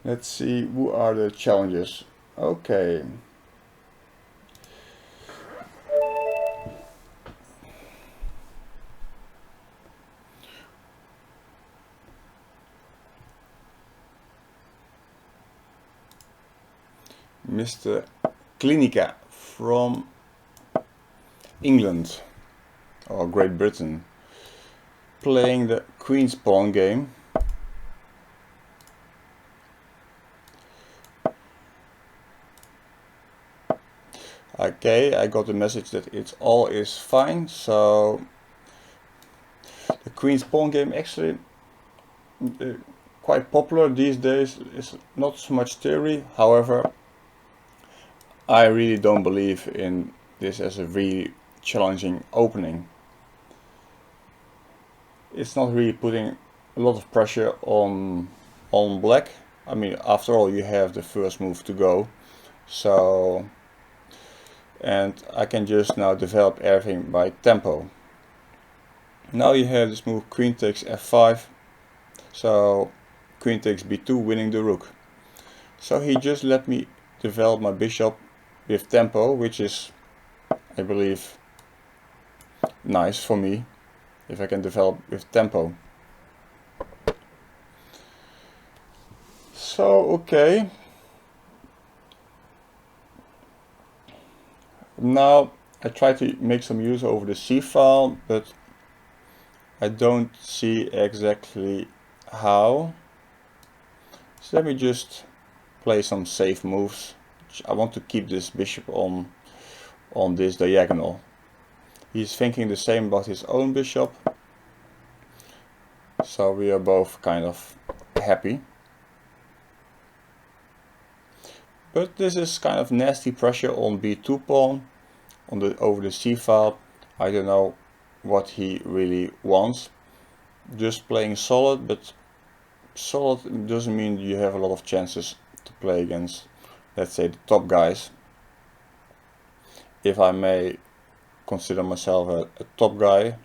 Let's see who are the challenges. Okay. Mr. Clinica from England or Great Britain, playing the Queen's Pawn game. Okay, I got the message that it's all is fine. So the Queen's Pawn game actually quite popular these days. It's not so much theory. However, I really don't believe in this as a really challenging opening. It's not really putting a lot of pressure on black. I mean, after all, you have the first move to go. So, and I can just now develop everything by tempo. Now you have this move queen takes f5. So queen takes b2, winning the rook. So he just let me develop my bishop with tempo, which is, I believe, nice for me if I can develop with tempo. So okay, now I try to make some use over the c file, but I don't see exactly how. So let me just play some safe moves. I want to keep this bishop on this diagonal. He's thinking the same about his own bishop, so we are both kind of happy. But this is kind of nasty pressure on b2 pawn on over the c file. I don't know what he really wants. Just playing solid, but solid doesn't mean you have a lot of chances to play against, let's say, the top guys. If I may consider myself a top guy.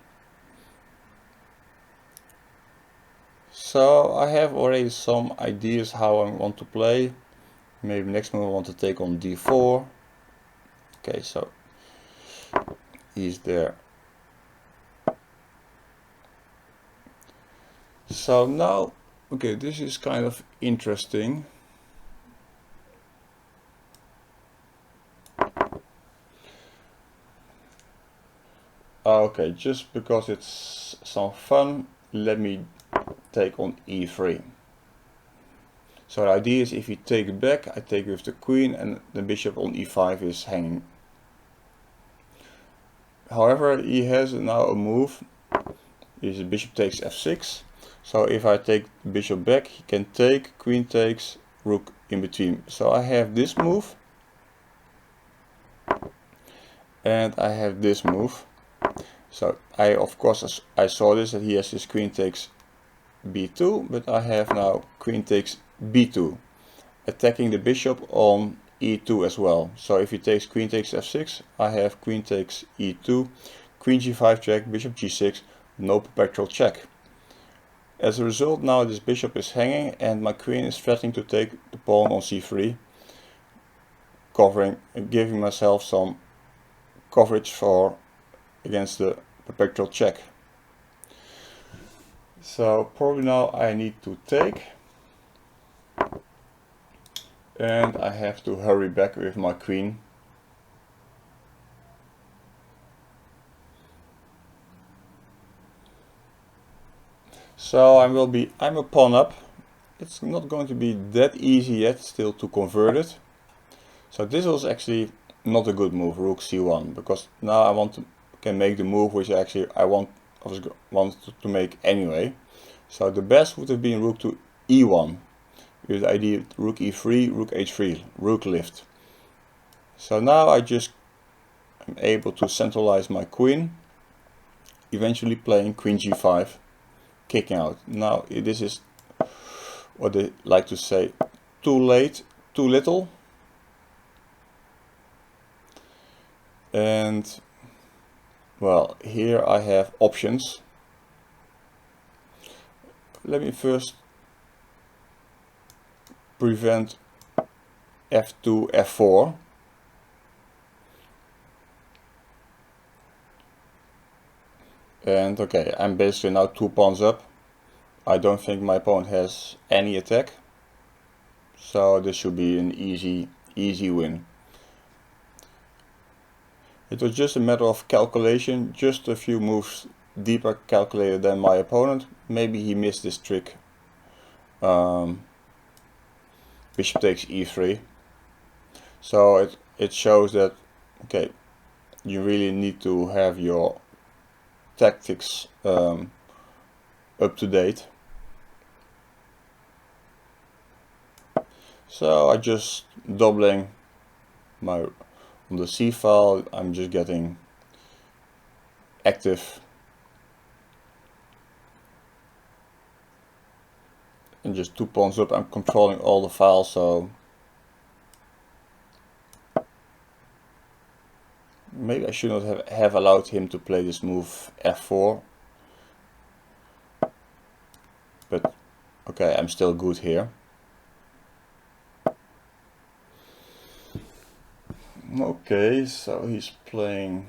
So I have already some ideas how I want to play. Maybe next move I want to take on d4. Okay, so he's there. So now, okay, this is kind of interesting. Okay, just because it's some fun, let me take on e3. So the idea is if he takes back, I take with the queen and the bishop on e5 is hanging. However, he has now a move. His bishop takes f6. So if I take the bishop back, he can take, queen takes, rook in between. So I have this move. And I have this move. So I, of course, I saw this, that he has his queen takes b2, but I have now queen takes b2, attacking the bishop on e2 as well. So if he takes queen takes f6, I have queen takes e2, queen g5 check, bishop g6, no perpetual check. As a result, now this bishop is hanging and my queen is threatening to take the pawn on c3, covering and giving myself some coverage for against the perpetual check. So probably now I need to take, and I have to hurry back with my queen. So I'm a pawn up. It's not going to be that easy yet still to convert it. So this was actually not a good move, rook c1, because now I can make the move which actually I want to make anyway. So the best would have been rook to e1, with the idea rook e3, rook h3, rook lift. So now I just am able to centralize my queen, eventually playing queen g5, kicking out. Now this is what they like to say, too late, too little. And well, here I have options. Let me first prevent f2, f4. And okay, I'm basically now 2 pawns up. I don't think my opponent has any attack. So this should be an easy win. It was just a matter of calculation, just a few moves deeper calculated than my opponent. Maybe he missed this trick. Bishop takes e3. So it shows that, okay, you really need to have your tactics up to date. So I just doubling my on the C file. I'm just getting active and just 2 pawns up. I'm controlling all the files, so maybe I should not have allowed him to play this move f4. But okay, I'm still good here. Okay, so he's playing,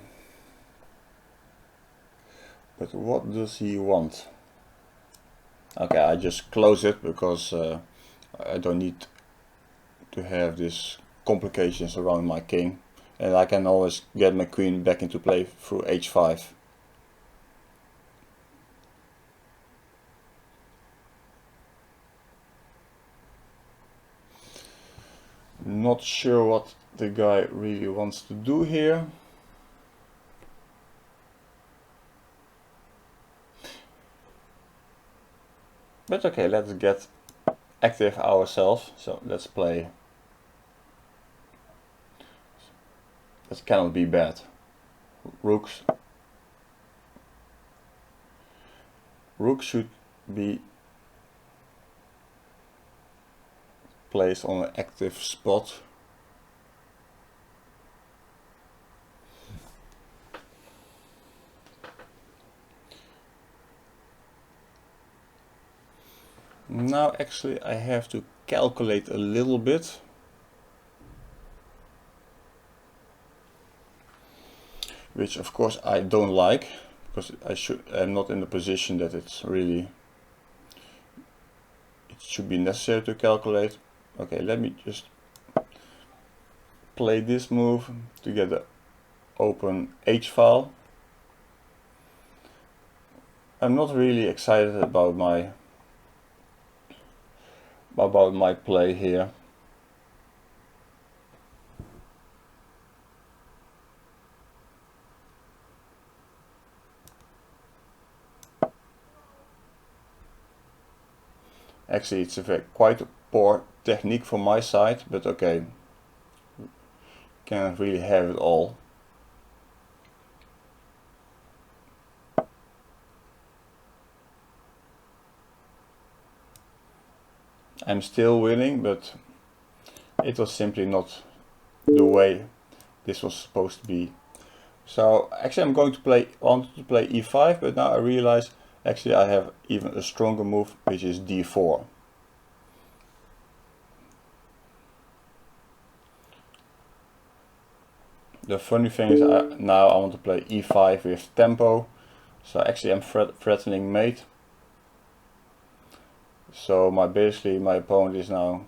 but what does he want? Okay, I just close it because I don't need to have these complications around my king, and I can always get my queen back into play through h5. Not sure what the guy really wants to do here. But okay, let's get active ourselves. So let's play. That cannot be bad. Rooks. Rook should be placed on an active spot. Now actually I have to calculate a little bit. Which of course I don't like, because I'm not in the position that it should be necessary to calculate. Okay, let me just play this move to get the open H file. I'm not really excited about my play here. Actually, it's quite a poor technique from my side, but okay, can't really have it all. I'm still winning, but it was simply not the way this was supposed to be. So actually I wanted to play e5, but now I realize actually I have even a stronger move, which is d4. The funny thing is now I want to play e5 with tempo. So actually I'm threatening mate. So basically my opponent is now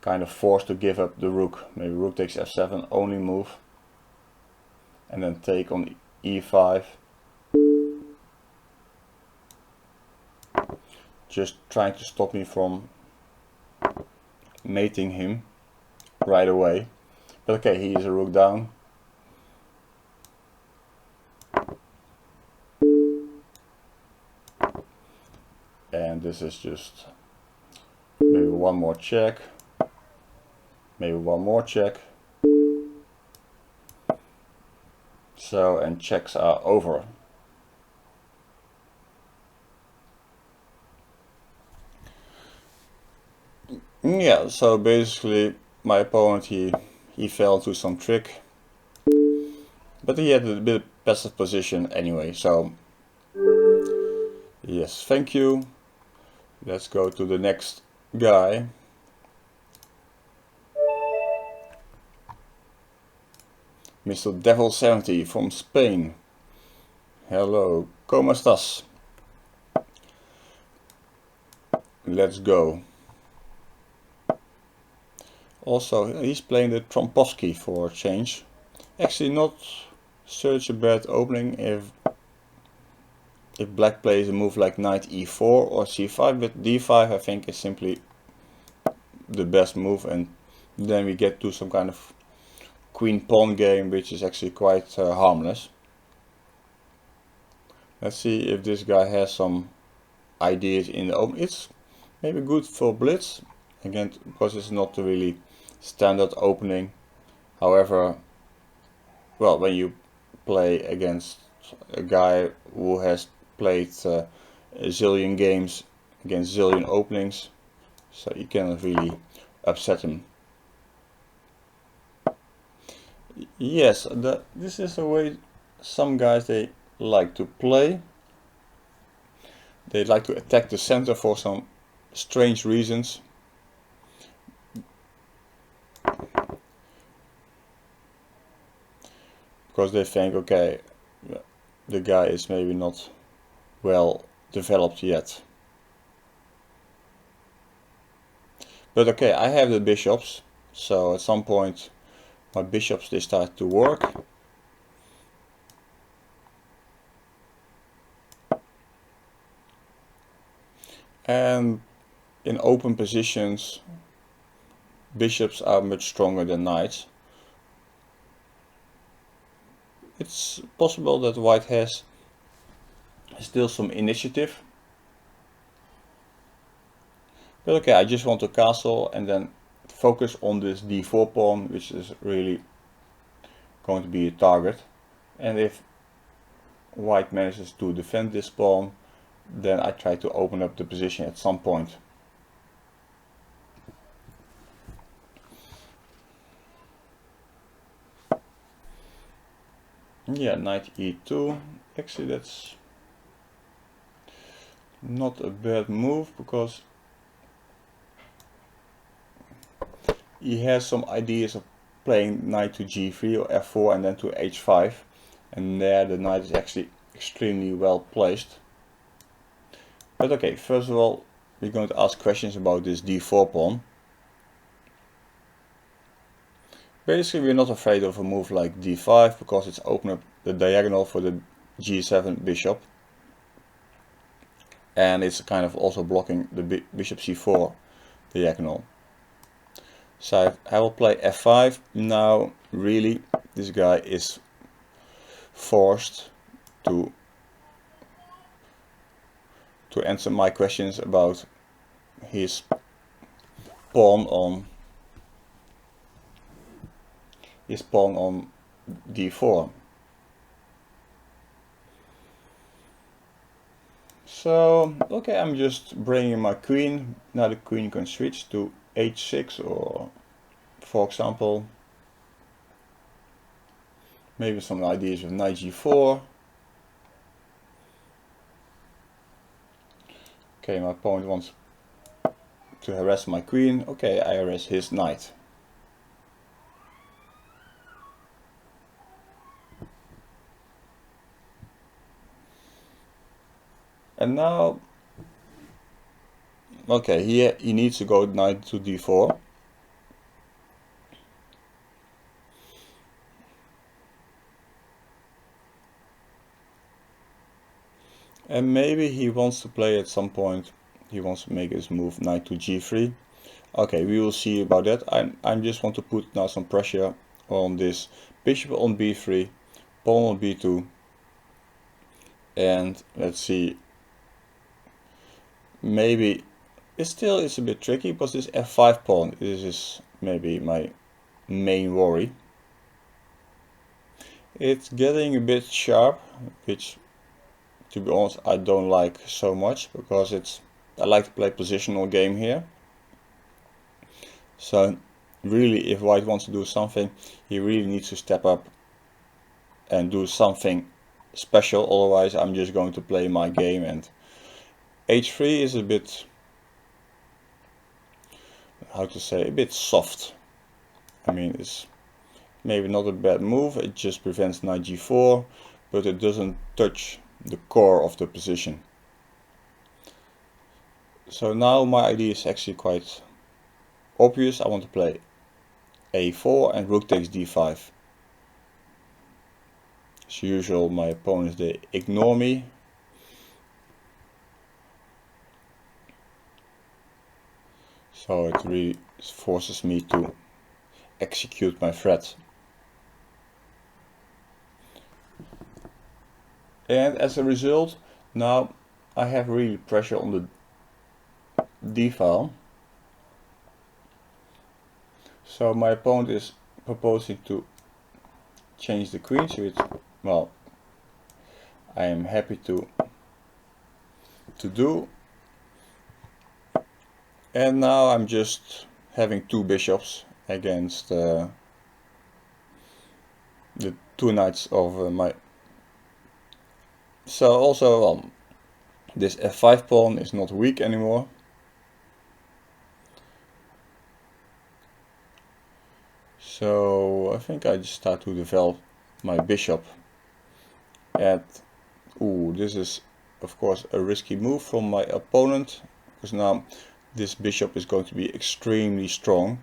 kind of forced to give up the rook. Maybe rook takes f7, only move. And then take on e5. Just trying to stop me from mating him right away. But okay, he is a rook down. And this is just maybe one more check. Maybe one more check. So, and checks are over. Yeah, so basically my opponent he fell into some trick. But he had a bit of passive position anyway, so yes, thank you. Let's go to the next guy. Mr. Devil70 from Spain. Hello, ¿cómo estás? Let's go. Also, he's playing the Trompowsky for a change. Actually, not such a bad opening if black plays a move like knight e4 or c5, but d5 I think is simply the best move, and then we get to some kind of queen pawn game, which is actually quite harmless. Let's see if this guy has some ideas in the open. It's maybe good for blitz, again, because it's not a really standard opening. However, well, when you play against a guy who has played a zillion games against zillion openings, so you cannot really upset him. Yes, this is the way some guys they like to play. They like to attack the center for some strange reasons. Because they think, okay, the guy is maybe not well developed yet. But okay, I have the bishops, so at some point my bishops they start to work. And in open positions, bishops are much stronger than knights. It's possible that white has still some initiative. But okay, I just want to castle and then focus on this d4 pawn, which is really going to be a target. And if white manages to defend this pawn, then I try to open up the position at some point. Yeah, knight e2. Actually, that's not a bad move, because he has some ideas of playing knight to g3 or f4 and then to h5, and there the knight is actually extremely well placed. But okay, first of all, we're going to ask questions about this d4 pawn. Basically, we're not afraid of a move like d5 because it's open up the diagonal for the g7 bishop, and it's kind of also blocking the bishop c4 diagonal. So I will play f5. Now really this guy is forced to answer my questions about his pawn on d4. So okay, I'm just bringing my queen. Now the queen can switch to h6, or for example maybe some ideas with knight g4. Okay, my opponent wants to harass my queen. Okay, I harass his knight. And now, okay, he needs to go knight to d4. And maybe he wants to play at some point, he wants to make his move knight to g3. Okay, we will see about that. I just want to put now some pressure on this bishop on b3, pawn on b2, and let's see. Maybe it still is a bit tricky because this f5 pawn, this is maybe my main worry. It's getting a bit sharp, which to be honest I don't like so much, because I like to play positional game here. So really, if white wants to do something, he really needs to step up and do something special, otherwise I'm just going to play my game. And h3 is a bit, how to say, a bit soft. I mean, it's maybe not a bad move, it just prevents knight g4, but it doesn't touch the core of the position. So now my idea is actually quite obvious. I want to play a4 and rook takes d5. As usual, my opponents, they ignore me. So it really forces me to execute my threat. And as a result, now I have really pressure on the d file. So my opponent is proposing to change the queen, so it's, well, I am happy to do. And now I'm just having two bishops against the two knights of my. So also this f5 pawn is not weak anymore. So I think I just start to develop my bishop. And this is of course a risky move from my opponent, because now this bishop is going to be extremely strong.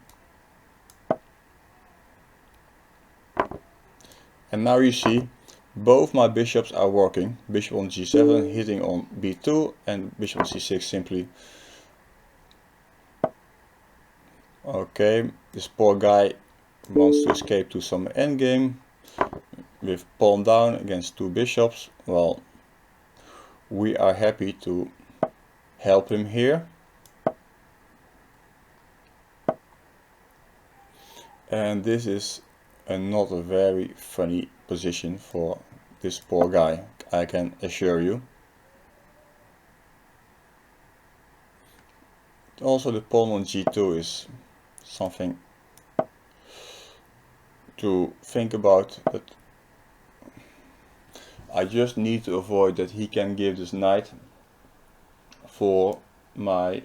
And now you see both my bishops are working. Bishop on g7 hitting on b2 and bishop on c6 simply. Okay, this poor guy wants to escape to some endgame with pawn down against two bishops. Well, we are happy to help him here. And this is not a very funny position for this poor guy, I can assure you. Also the pawn on g2 is something to think about, but I just need to avoid that he can give this knight for my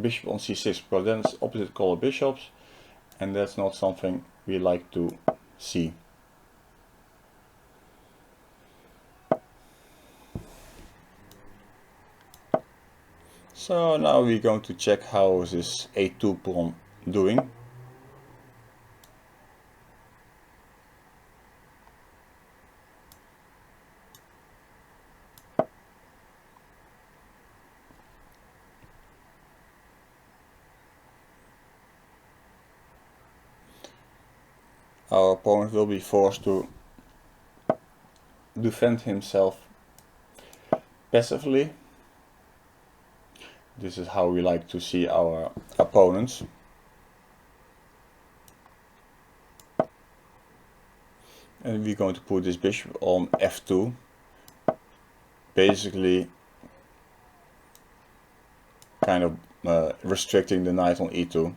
bishop on c6, because then it's opposite color bishops, and that's not something we like to see. So now we're going to check how is this a2 pawn doing. Our opponent will be forced to defend himself passively. This is how we like to see our opponents. And we're going to put this bishop on f2, basically kind of restricting the knight on e2.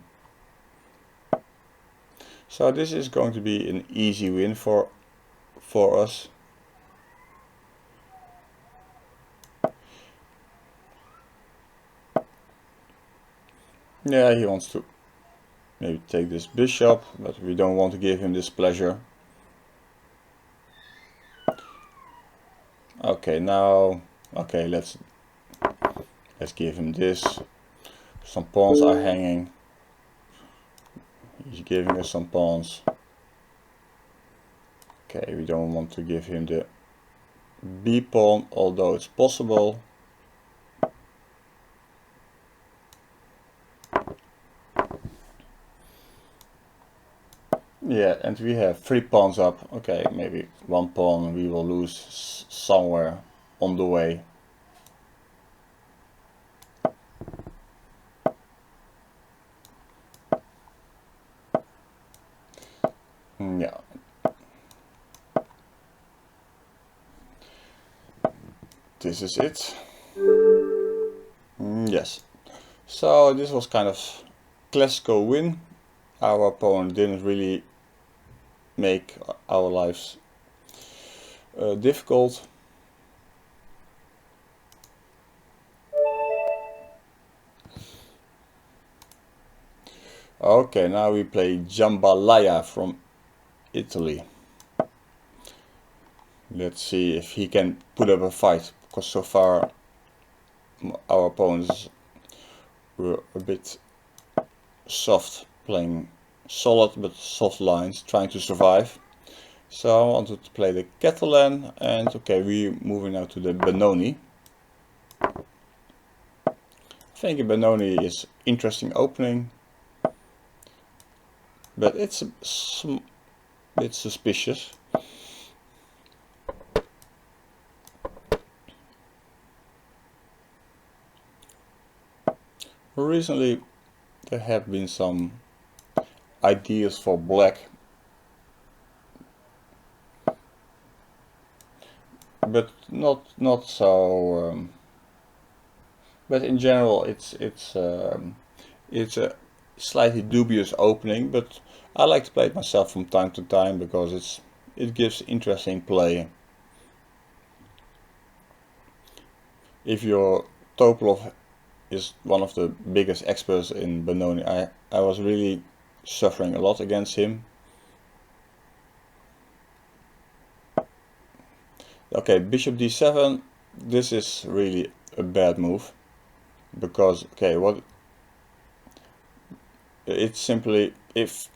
So this is going to be an easy win for us. Yeah, he wants to maybe take this bishop, but we don't want to give him this pleasure. Okay, now, okay, let's give him this. Some pawns are hanging. He's giving us some pawns. Okay, we don't want to give him the b pawn, although it's possible. Yeah, and we have 3 pawns up. Okay, maybe 1 pawn we will lose somewhere on the way. Yeah. This is it. Yes. So this was kind of classical win. Our opponent didn't really make our lives difficult. Okay, now we play Jambalaya from Italy. Let's see if he can put up a fight, because so far our opponents were a bit soft, playing solid but soft lines, trying to survive. So I wanted to play the Catalan, and okay, we're moving now to the Benoni. I think a Benoni is interesting opening, but it's a bit suspicious. Recently there have been some ideas for black, but not so. But in general, it's a slightly dubious opening. But I like to play it myself from time to time because it gives interesting play. If your Topolov is one of the biggest experts in Benoni, I was really suffering a lot against him. Okay, bishop d7. This is really a bad move, because okay, what it's simply if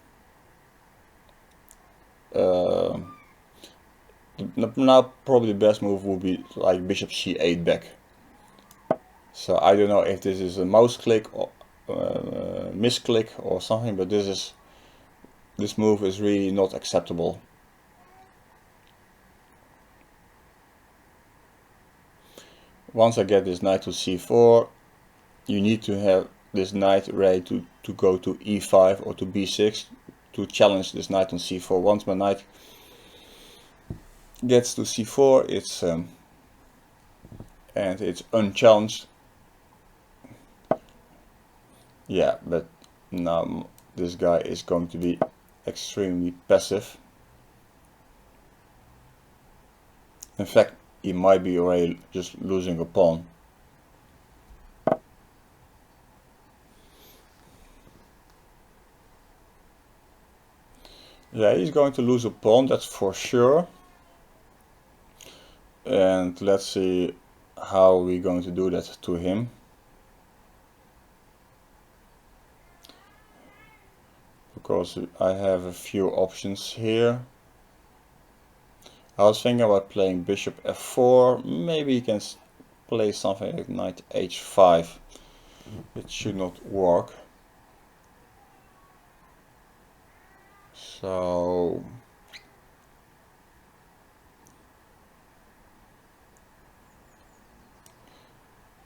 now probably the best move would be like bishop c8 back. So I don't know if this is a mouse click or misclick or something, but this move is really not acceptable. Once I get this knight to c4, you need to have this knight ready to go to e5 or to b6 to challenge this knight on c4. Once my knight gets to c4, it's unchallenged. Yeah, but now this guy is going to be extremely passive. In fact, he might be already just losing a pawn. Yeah, he's going to lose a pawn, that's for sure. And let's see how we're going to do that to him. Because I have a few options here. I was thinking about playing bishop f4. Maybe he can play something like knight h5. It should not work. So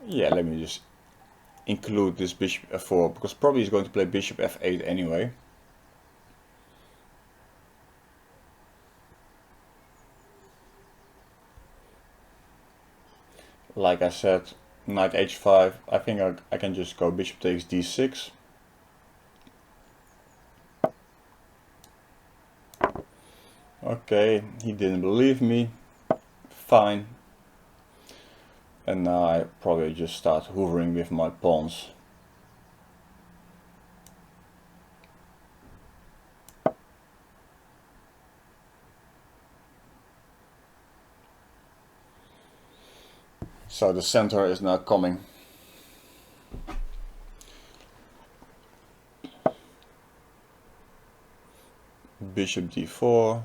yeah, let me just include this bishop f4, because probably he's going to play bishop f8 anyway. Like I said, knight h5, I think I can just go bishop takes d6. Okay, he didn't believe me. Fine. And now I probably just start hoovering with my pawns. So the center is now coming. Bishop d4.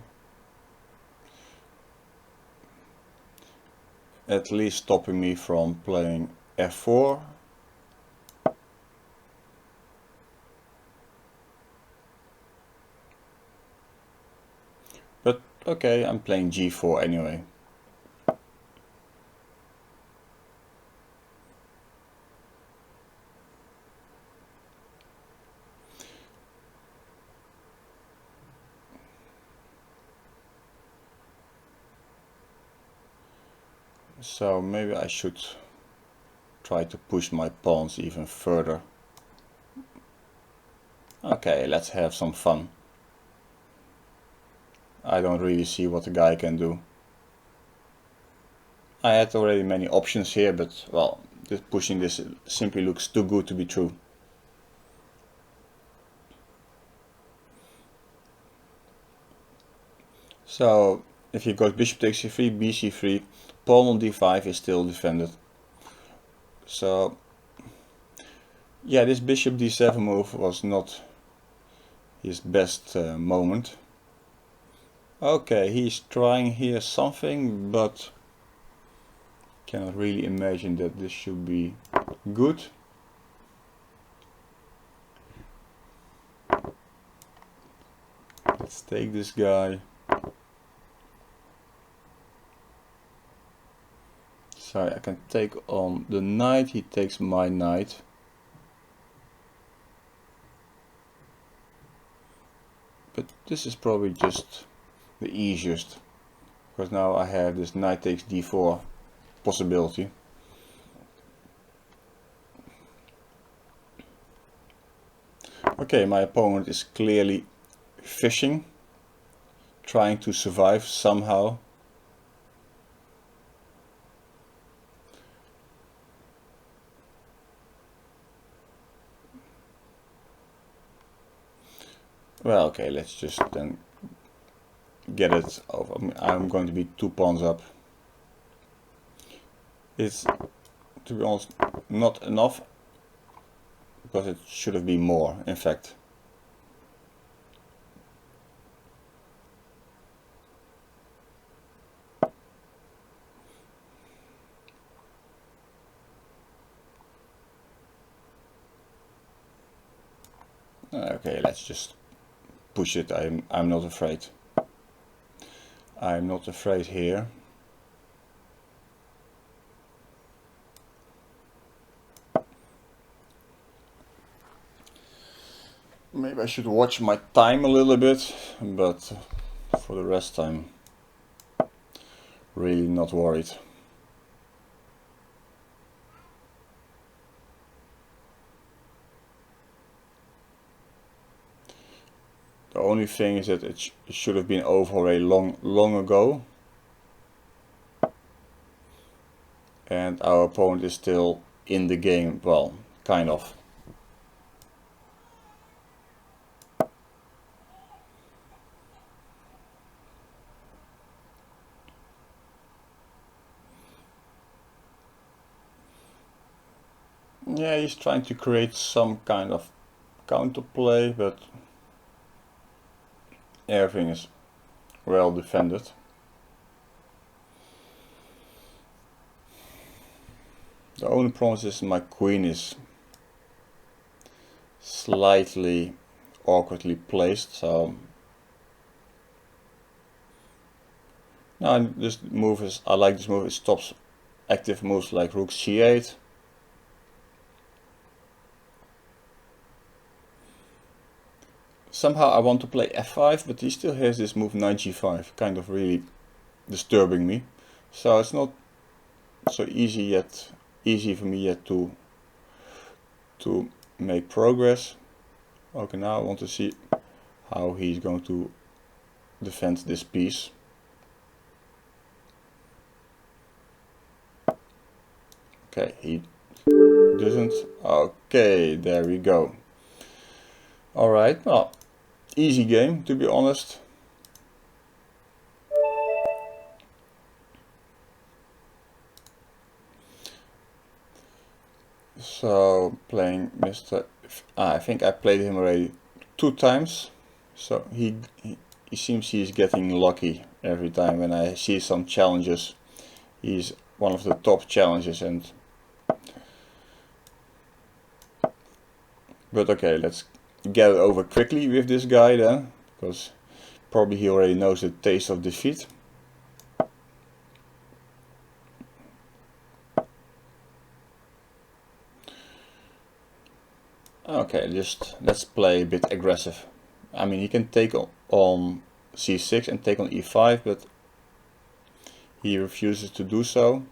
At least stopping me from playing f4. But okay, I'm playing g4 anyway. So maybe I should try to push my pawns even further. Okay, let's have some fun. I don't really see what the guy can do. I had already many options here, but well, pushing this simply looks too good to be true. So if he goes bishop takes c3, bc3, pawn on d5 is still defended. So yeah, this bishop d7 move was not his best moment. Okay, he's trying here something, but cannot really imagine that this should be good. Let's take this guy. So I can take on the knight, he takes my knight. But this is probably just the easiest, because now I have this knight takes d4 possibility. Okay, my opponent is clearly fishing, trying to survive somehow. Well, okay, let's just then get it over. I'm going to be 2 pawns up. It's, to be honest, not enough, because it should have been more, in fact. Okay, let's just push it. I'm not afraid. I'm not afraid here. Maybe I should watch my time a little bit, but for the rest I'm really not worried. The only thing is that it should have been over already long ago. And our opponent is still in the game, well, kind of. Yeah, he's trying to create some kind of counterplay, but everything is well defended. The only problem is my queen is slightly awkwardly placed, so now this move is, I like this move, it stops active moves like rook c8. Somehow I want to play f5, but he still has this move knight g5, kind of really disturbing me. So it's not so easy for me yet to make progress. Okay, now I want to see how he's going to defend this piece. Okay, he doesn't. Okay, there we go. Alright, well, easy game, to be honest. So playing Mr. I think I played him already 2 times. So he seems he's getting lucky every time when I see some challenges. He's one of the top challenges, but okay, let's get it over quickly with this guy then, because probably he already knows the taste of defeat. Okay, just let's play a bit aggressive. I mean, he can take on c6 and take on e5, but he refuses to do so.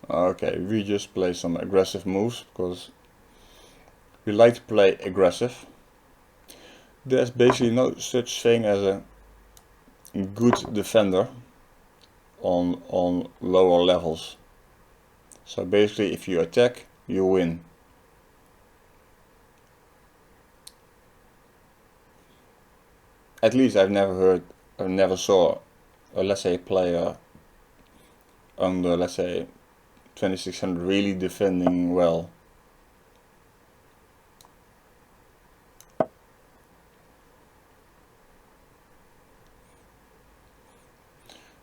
Okay, we just play some aggressive moves, because we like to play aggressive. There's basically no such thing as a good defender on lower levels. So basically, if you attack, you win. At least I've never heard or never saw a, let's say, player under, let's say, 2600 really defending well.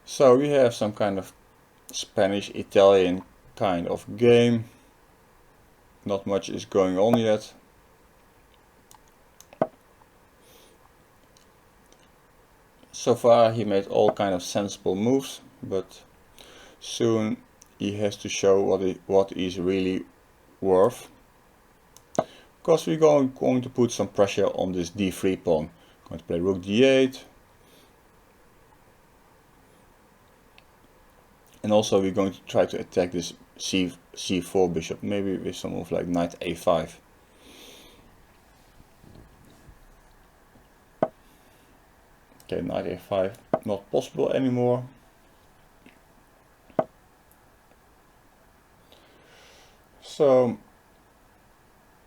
So we have some kind of Spanish-Italian kind of game. Not much is going on yet. So far he made all kind of sensible moves, but soon he has to show what he's really worth. Because we're going to put some pressure on this d3 pawn. Going to play rook d8. And also we're going to try to attack this c4 bishop, maybe with some move like knight a5. Okay, knight a5 not possible anymore. So,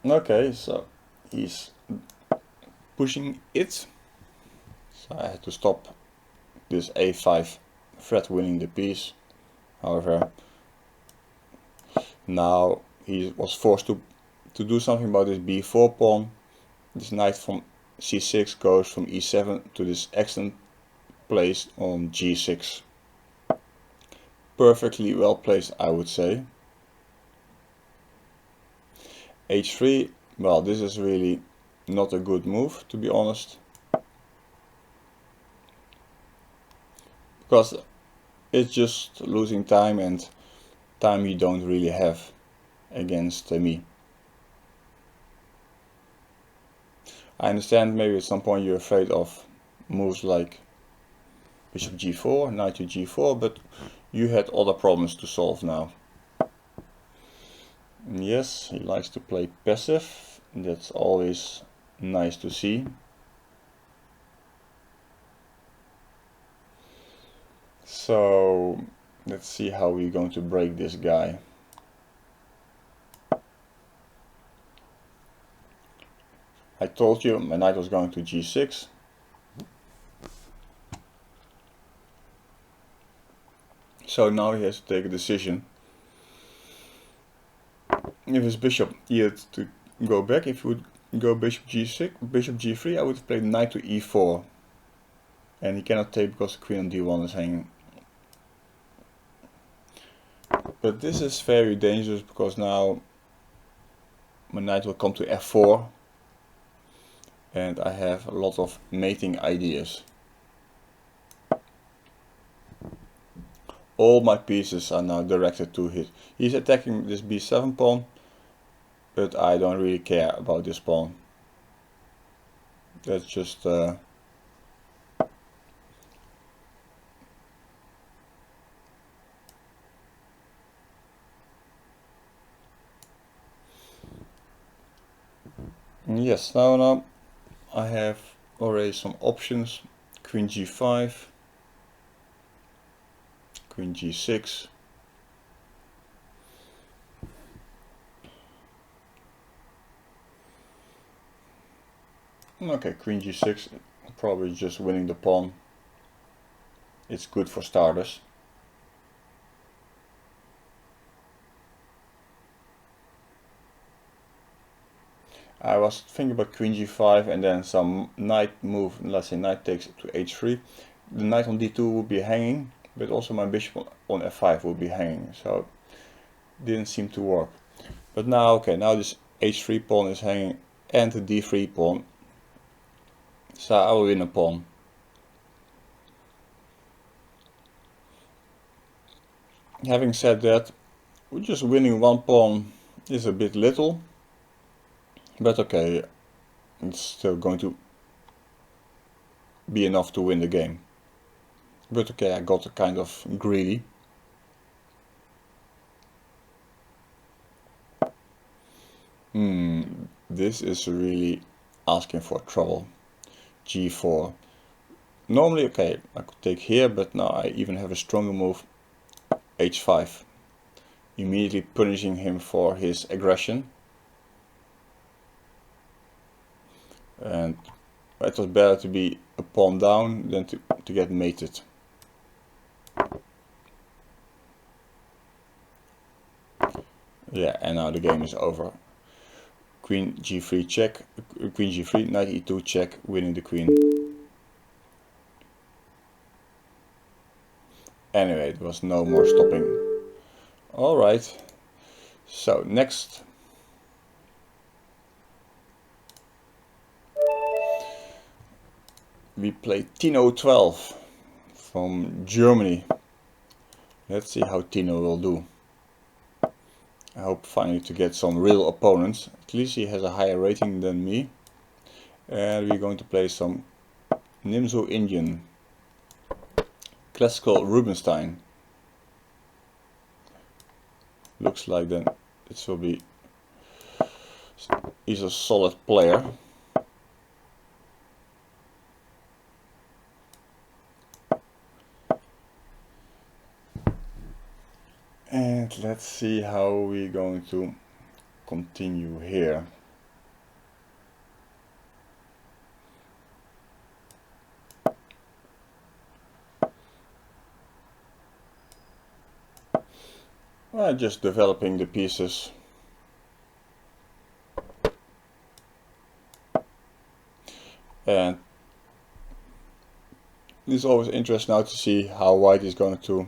okay, so he's pushing it. So I had to stop this a5 threat winning the piece. However, now he was forced to do something about this b4 pawn. This knight from c6 goes from e7 to this excellent place on g6. Perfectly well placed, I would say. h3, well, this is really not a good move, to be honest. Because it's just losing time, and time you don't really have against me. I understand maybe at some point you're afraid of moves like bishop g4, knight to g4, but you had other problems to solve now. Yes, he likes to play passive. That's always nice to see. So let's see how we're going to break this guy. I told you my knight was going to g6. So now he has to take a decision. If his bishop, he had to go back. If he would go bishop g6, bishop g3, I would have played knight to e4. And he cannot take because the queen on d1 is hanging. But this is very dangerous because now my knight will come to f4. And I have a lot of mating ideas. All my pieces are now directed to his. He's attacking this b7 pawn, but I don't really care about this pawn. That's just yes, now I have already some options. Queen g5, queen g6. Okay, queen g6, probably just winning the pawn. It's good for starters. I was thinking about queen g5 and then some knight move, let's say knight takes to h3. The knight on d2 would be hanging, but also my bishop on f5 would be hanging, so didn't seem to work. But now, okay, now this h3 pawn is hanging and the d3 pawn, so I will win a pawn. Having said that, just winning one pawn is a bit little. But okay, it's still going to be enough to win the game. But okay, I got kind of greedy. This is really asking for trouble. g4. Normally, okay, I could take here, but now I even have a stronger move, h5. immediately punishing him for his aggression. And it was better to be a pawn down than to get mated. Yeah, and now the game is over. Queen g3 check, queen g3, knight e2 check, winning the queen. Anyway, there was no more stopping. Alright, so next. We play Tino 12 from Germany. Let's see how Tino will do. I hope finally to get some real opponents. At least he has a higher rating than me. And we're going to play some Nimzo Indian. Classical Rubinstein. Looks like then it will be. He's a solid player. And let's see how we're going to continue here. Well, just developing the pieces. And it's always interesting now to see how white is going to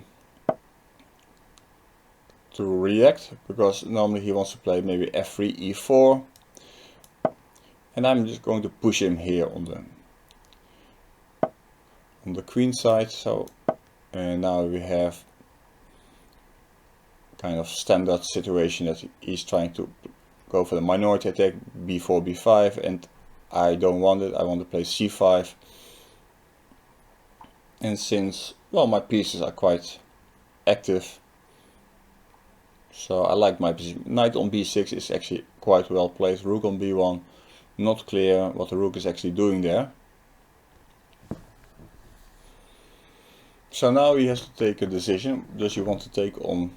react, because normally he wants to play maybe f3, e4, and I'm just going to push him here on the queen side. So and now we have kind of standard situation that he's trying to go for the minority attack, b4, b5, and I don't want it. I want to play c5. And since, well, my pieces are quite active, so I like my position. Knight on b6 is actually quite well placed. Rook on b1, not clear what the rook is actually doing there. So now he has to take a decision. Does he want to take on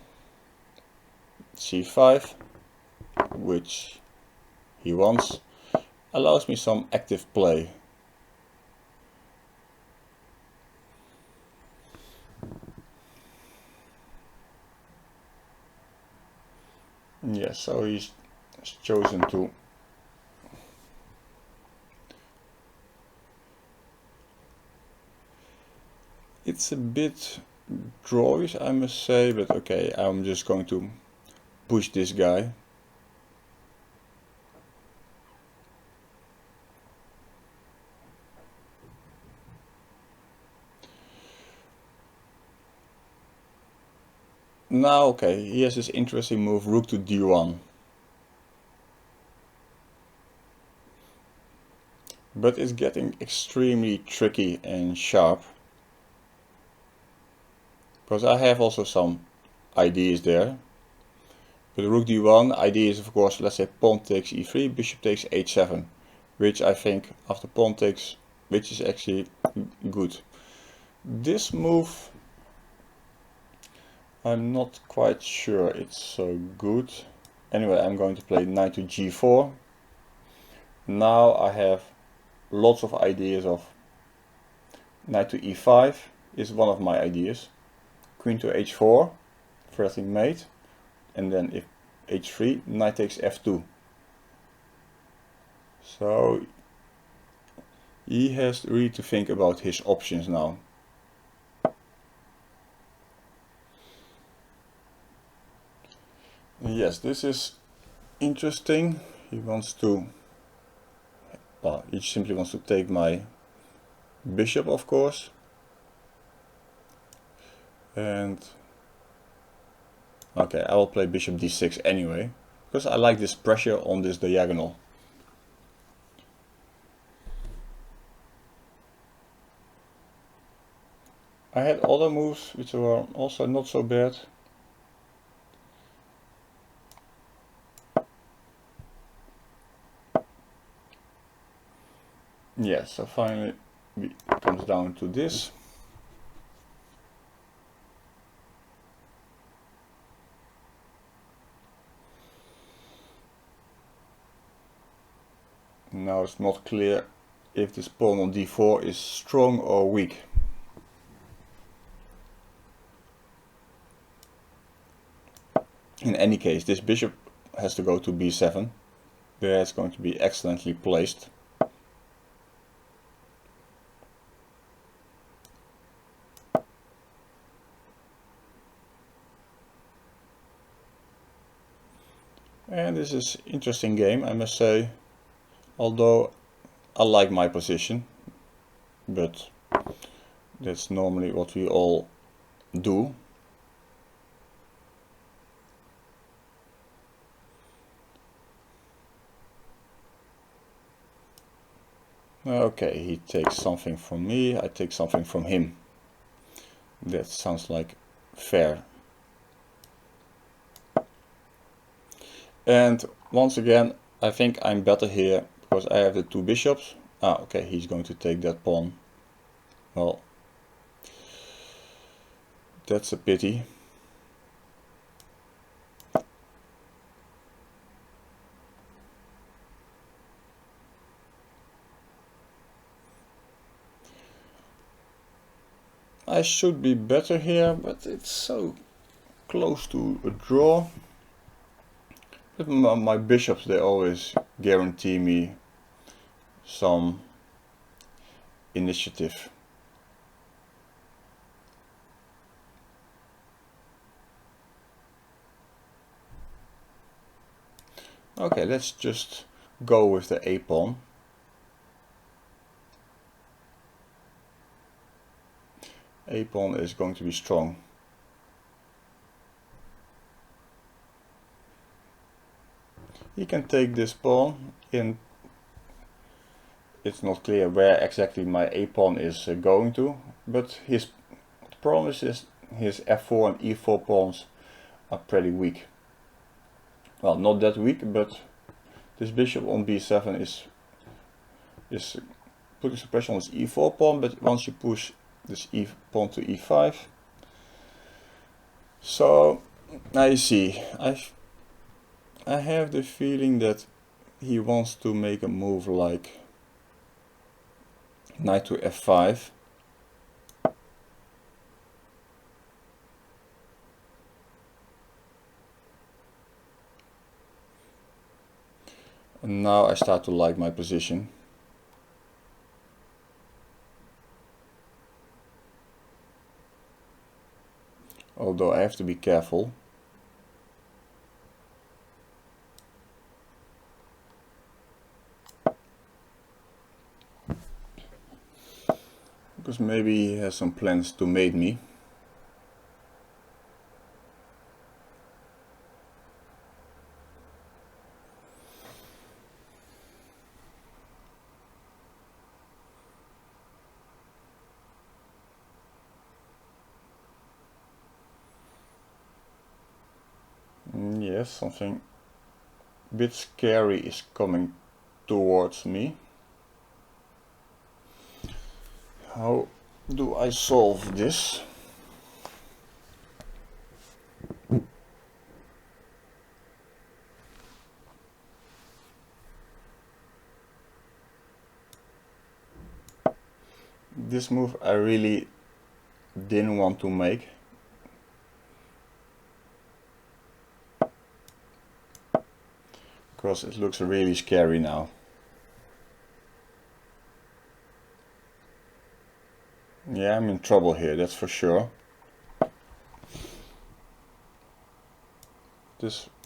c5, which he wants? Allows me some active play. Yes, so he's chosen to it's a bit drawish, I must say, but okay, I'm just going to push this guy. Now, okay, he has this interesting move, rook to d1. But it's getting extremely tricky and sharp, because I have also some ideas there. With rook d1, idea is of course, let's say pawn takes e3, bishop takes h7, which I think after pawn takes, which is actually good. This move, I'm not quite sure it's so good. Anyway, I'm going to play knight to g4. Now I have lots of ideas of knight to e5 is one of my ideas. Queen to h4, threatening mate, and then if h3, knight takes f2. So he has really to think about his options now. Yes, this is interesting. He wants to, well, he simply wants to take my bishop, of course. And okay, I will play bishop d6 anyway, because I like this pressure on this diagonal. I had other moves which were also not so bad. Yeah, so finally it comes down to this. Now it's not clear if this pawn on d4 is strong or weak. In any case, this bishop has to go to b7. There it's going to be excellently placed. And this is an interesting game, I must say, although I like my position, but that's normally what we all do. Okay, he takes something from me, I take something from him. That sounds like fair. And once again, I think I'm better here because I have the two bishops. Okay, he's going to take that pawn. Well, that's a pity. I should be better here, but it's so close to a draw. But my bishops, they always guarantee me some initiative. Okay, let's just go with the a pawn. A pawn is going to be strong. He can take this pawn in. It's not clear where exactly my a pawn is going to, but his problem is his f4 and e4 pawns are pretty weak. Well, not that weak, but this bishop on b7 is putting some pressure on his e4 pawn, but once you push this pawn to e5. So now you see, I have the feeling that he wants to make a move like knight to f5. And now I start to like my position. Although I have to be careful. Because maybe he has some plans to mate me. Yes, something a bit scary is coming towards me. How do I solve this? This move I really didn't want to make. Because it looks really scary now. Yeah, I'm in trouble here, that's for sure.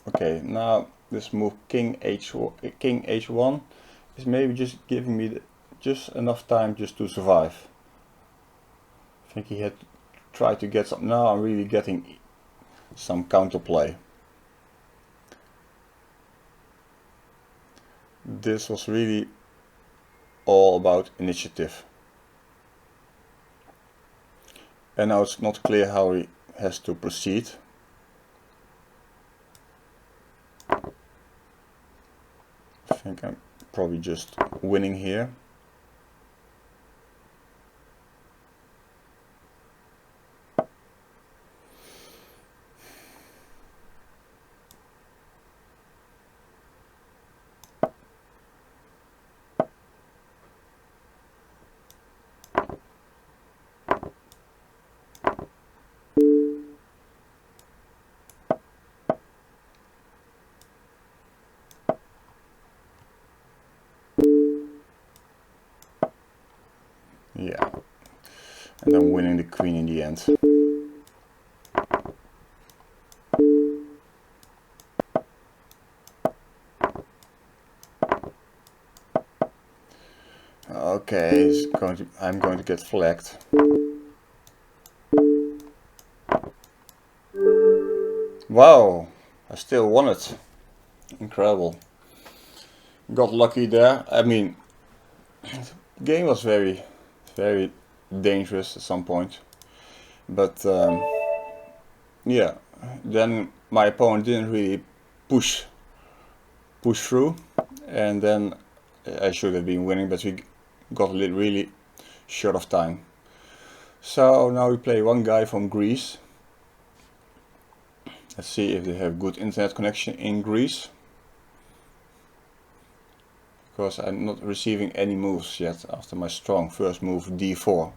Okay, now this move king h1 is maybe just giving me just enough time just to survive. I think he had tried to get some. Now I'm really getting some counterplay. This was really all about initiative. And now it's not clear how he has to proceed. I think I'm probably just winning here. and then winning the queen in the end. Okay, I'm going to get flagged. Wow, I still won it. Incredible. Got lucky there. I mean, the game was very dangerous at some point. But yeah, then my opponent didn't really push through, and then I should have been winning, but we got really short of time. So now we play one guy from Greece. Let's see if they have good internet connection in Greece, because I'm not receiving any moves yet after my strong first move d4.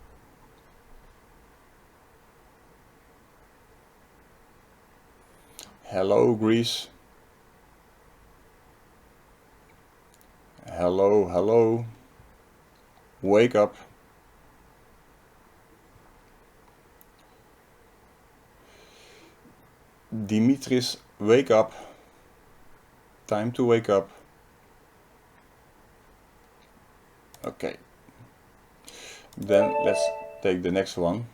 Hello Greece. Hello, hello. Wake up. Dimitris, wake up. Time to wake up. Okay. Then let's take the next one.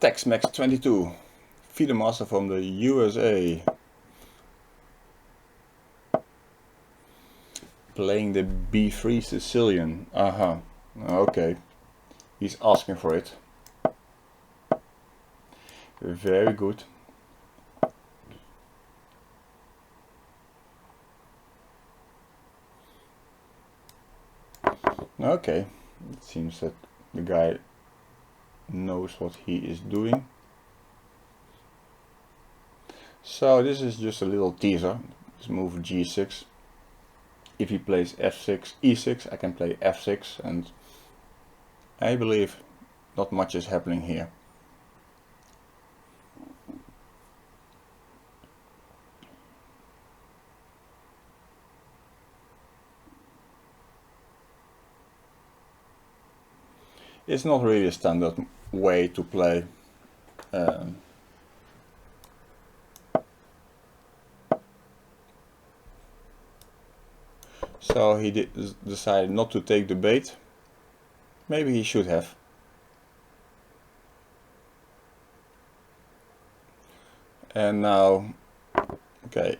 Tex-Mex22, FIDE master from the USA. Playing the B3 Sicilian. Okay. He's asking for it. Very good. Okay. It seems that the guy knows what he is doing. So this is just a little teaser. Let's move g6. If he plays f6, e6, I can play f6, and I believe not much is happening here. It's not really a standard way to play. So he decided not to take the bait. Maybe he should have. And now, okay.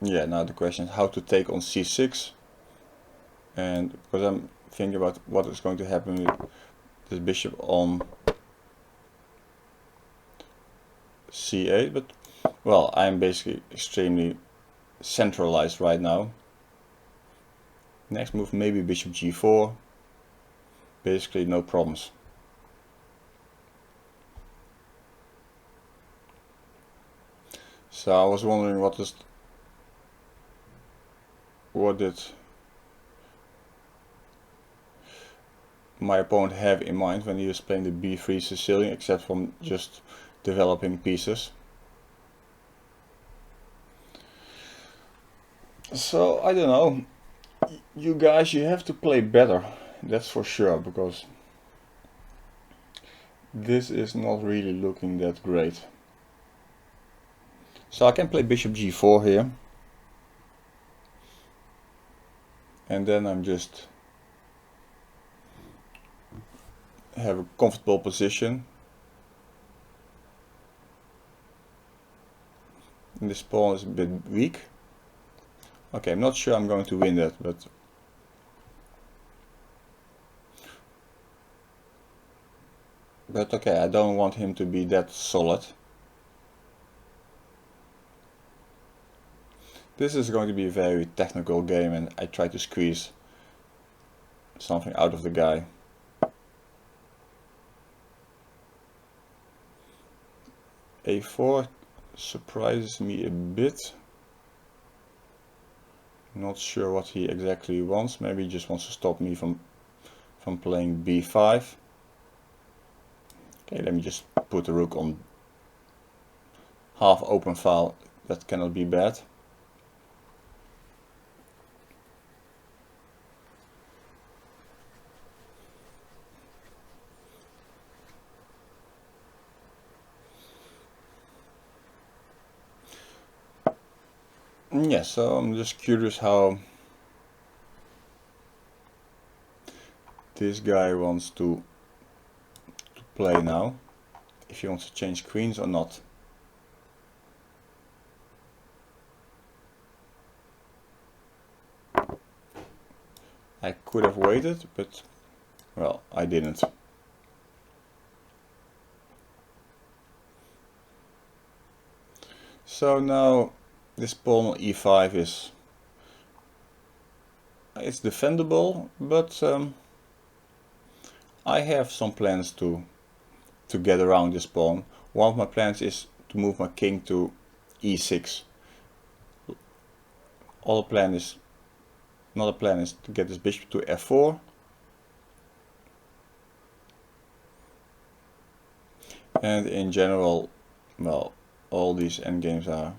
Yeah, now the question is how to take on c6. And because I'm thinking about what is going to happen with this bishop on c8, but well, I'm basically extremely centralized right now. Next move maybe bishop g4. Basically no problems. So I was wondering what did my opponent have in mind when he was playing the b3 Sicilian, except from just developing pieces. So I don't know, you guys, you have to play better, that's for sure, because this is not really looking that great. So I can play bishop g4 here, and then I'm just have a comfortable position. And this pawn is a bit weak. Okay, I'm not sure I'm going to win that, but okay, I don't want him to be that solid. This is going to be a very technical game, and I try to squeeze something out of the guy. A4 surprises me a bit. Not sure what he exactly wants. Maybe he just wants to stop me from playing b5. Okay, let me just put the rook on half open file, that cannot be bad. Yeah, so I'm just curious how this guy wants to play now, if he wants to change queens or not. I could have waited, but well, I didn't. So now this pawn on e5 is, it's defendable, but I have some plans to get around this pawn. One of my plans is to move my king to e6. Another plan is to get this bishop to f4. And in general, well, all these endgames are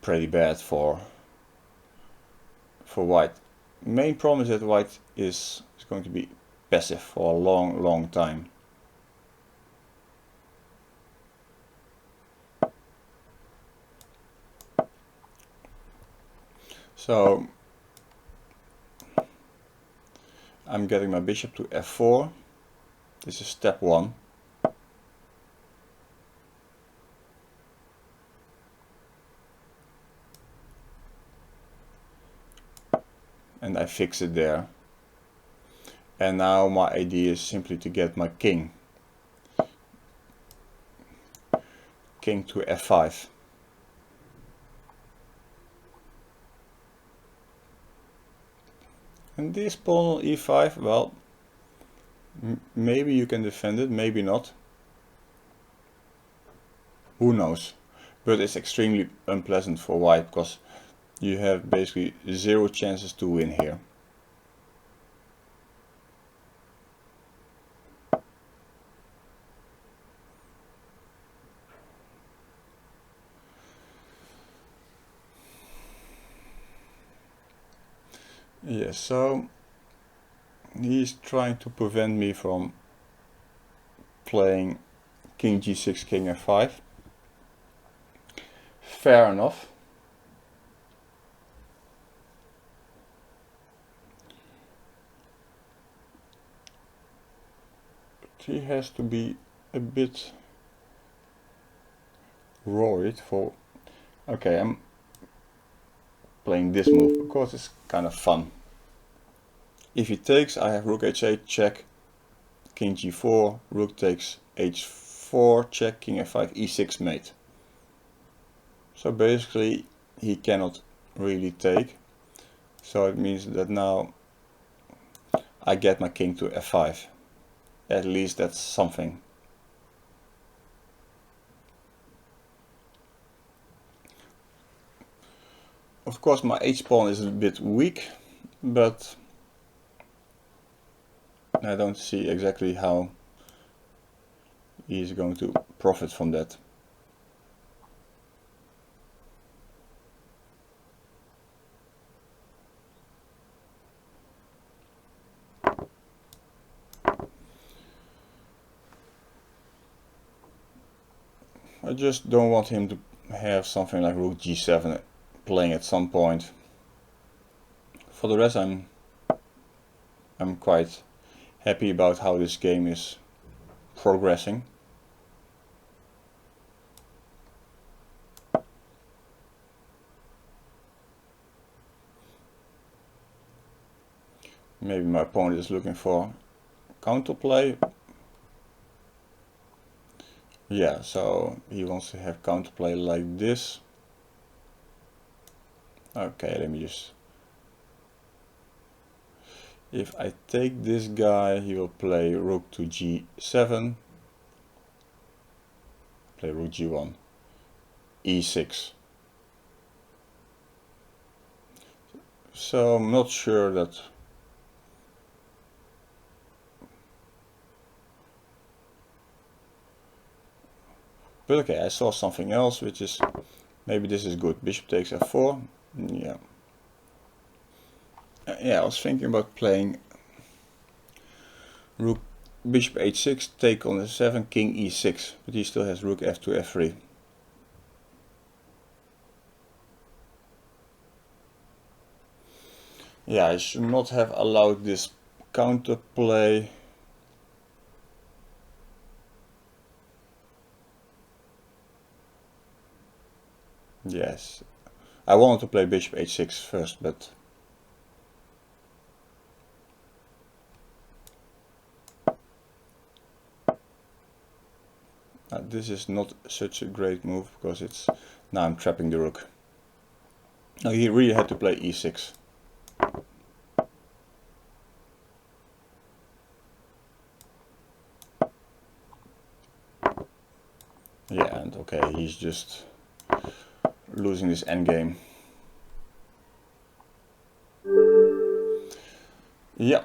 pretty bad for white. Main problem is that white is going to be passive for a long time. So I'm getting my bishop to f4. This is step 1. And I fix it there. And now my idea is simply to get my king to f5. And this pawn on e5, well, maybe you can defend it, maybe not. Who knows? But it's extremely unpleasant for white because you have basically 0 chances to win here. Yes, so he's trying to prevent me from playing king g6, king f5. Fair enough. But he has to be a bit worried for... Okay, I'm playing this move because it's kind of fun. If he takes, I have rook h8 check, king g4, rook takes h4 check, king f5, e6 mate. So basically he cannot really take. So it means that now I get my king to f5. At least that's something. Of course my h-pawn is a bit weak, but I don't see exactly how he is going to profit from that. I just don't want him to have something like rook g7 playing at some point. For the rest, I'm quite happy about how this game is progressing. Maybe my opponent is looking for counterplay. Yeah, so he wants to have counterplay like this. Okay, let me just... If I take this guy, he will play rook to g7, play rook g1, e6. So I'm not sure that But okay, I saw something else, which is, maybe this is good. Bishop takes f4. Yeah. Yeah, I was thinking about playing rook, bishop h6, take on f7, king e6. But he still has rook f2, f3. Yeah, I should not have allowed this counterplay. Yes, I wanted to play bishop h6 first, but this is not such a great move, because it's, now I'm trapping the rook. No, he really had to play e6. Yeah, and okay, he's just losing this endgame. Yeah.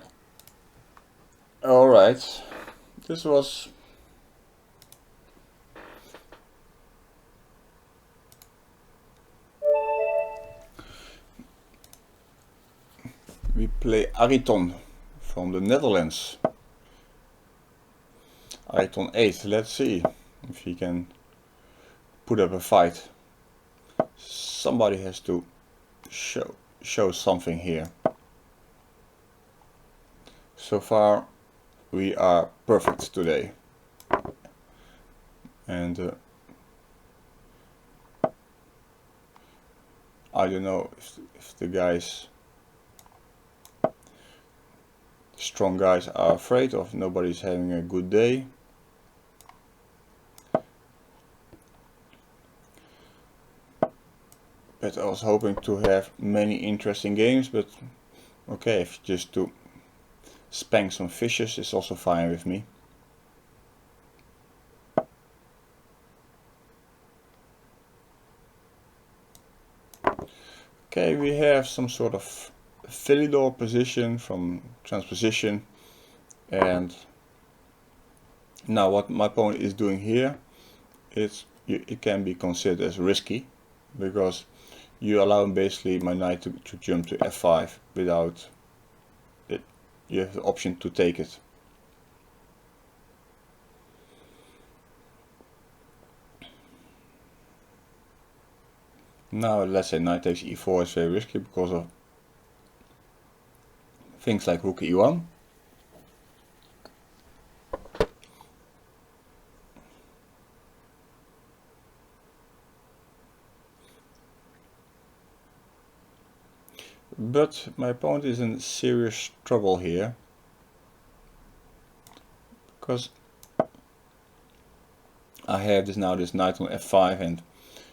Alright. This was... We play Ariton from the Netherlands. Ariton 8. Let's see if he can put up a fight. Somebody has to show something here. So far we are perfect today. And I don't know if the guys, strong guys, are afraid of nobody's having a good day. But I was hoping to have many interesting games, but okay, if just to spank some fishes is also fine with me. Okay, we have some sort of Philidor position from transposition, and now what my opponent is doing here, it can be considered as risky, because you allow basically my knight to jump to f5 without it. You have the option to take it. Now let's say knight takes e4 is very risky because of things like rook e1. But my opponent is in serious trouble here, because I have this knight on f5 and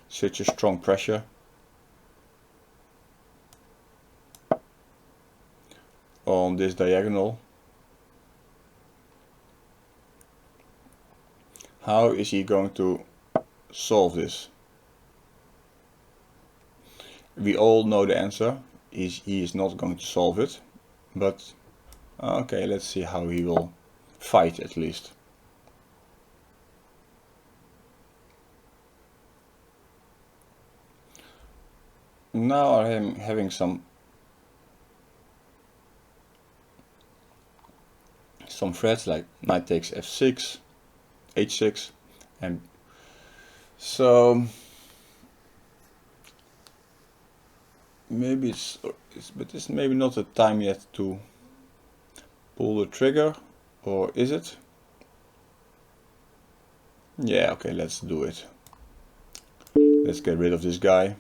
such a strong pressure. On this diagonal. How is he going to solve this? We all know the answer. He is not going to solve it, but okay, let's see how he will fight at least. Now I'm having some threats like knight takes f6, h6, and so maybe but it's maybe not the time yet to pull the trigger, or is it? Yeah, okay, let's do it. Let's get rid of this guy.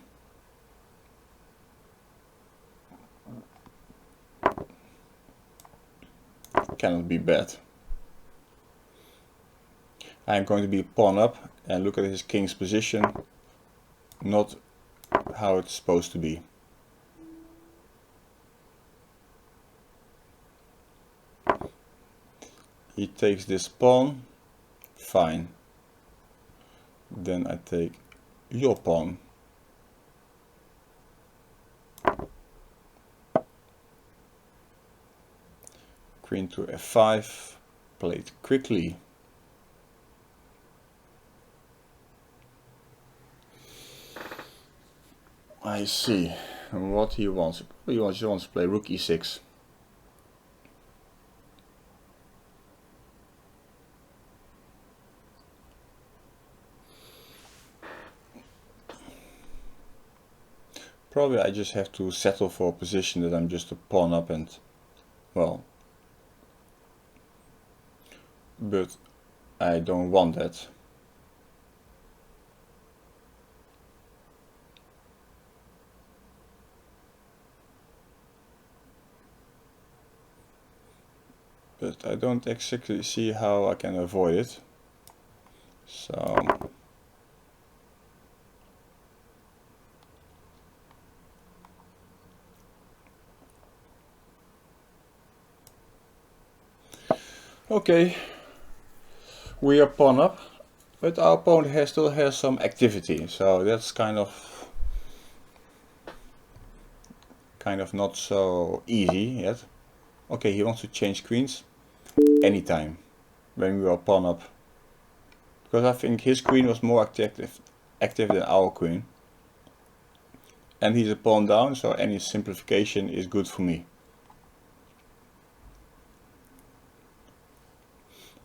Cannot be bad. I'm going to be pawn up and look at his king's position, not how it's supposed to be. He takes this pawn, fine. Then I take your pawn. Queen to f5, played quickly. I see what he wants. He wants to play rook e6. Probably I just have to settle for a position that I'm just a pawn up and, well, but I don't want that. But I don't exactly see how I can avoid it. So okay, we are pawn up, but our opponent still has some activity, so that's kind of not so easy yet. Okay, he wants to change queens anytime when we are pawn up, because I think his queen was more active than our queen, and he's a pawn down, so any simplification is good for me.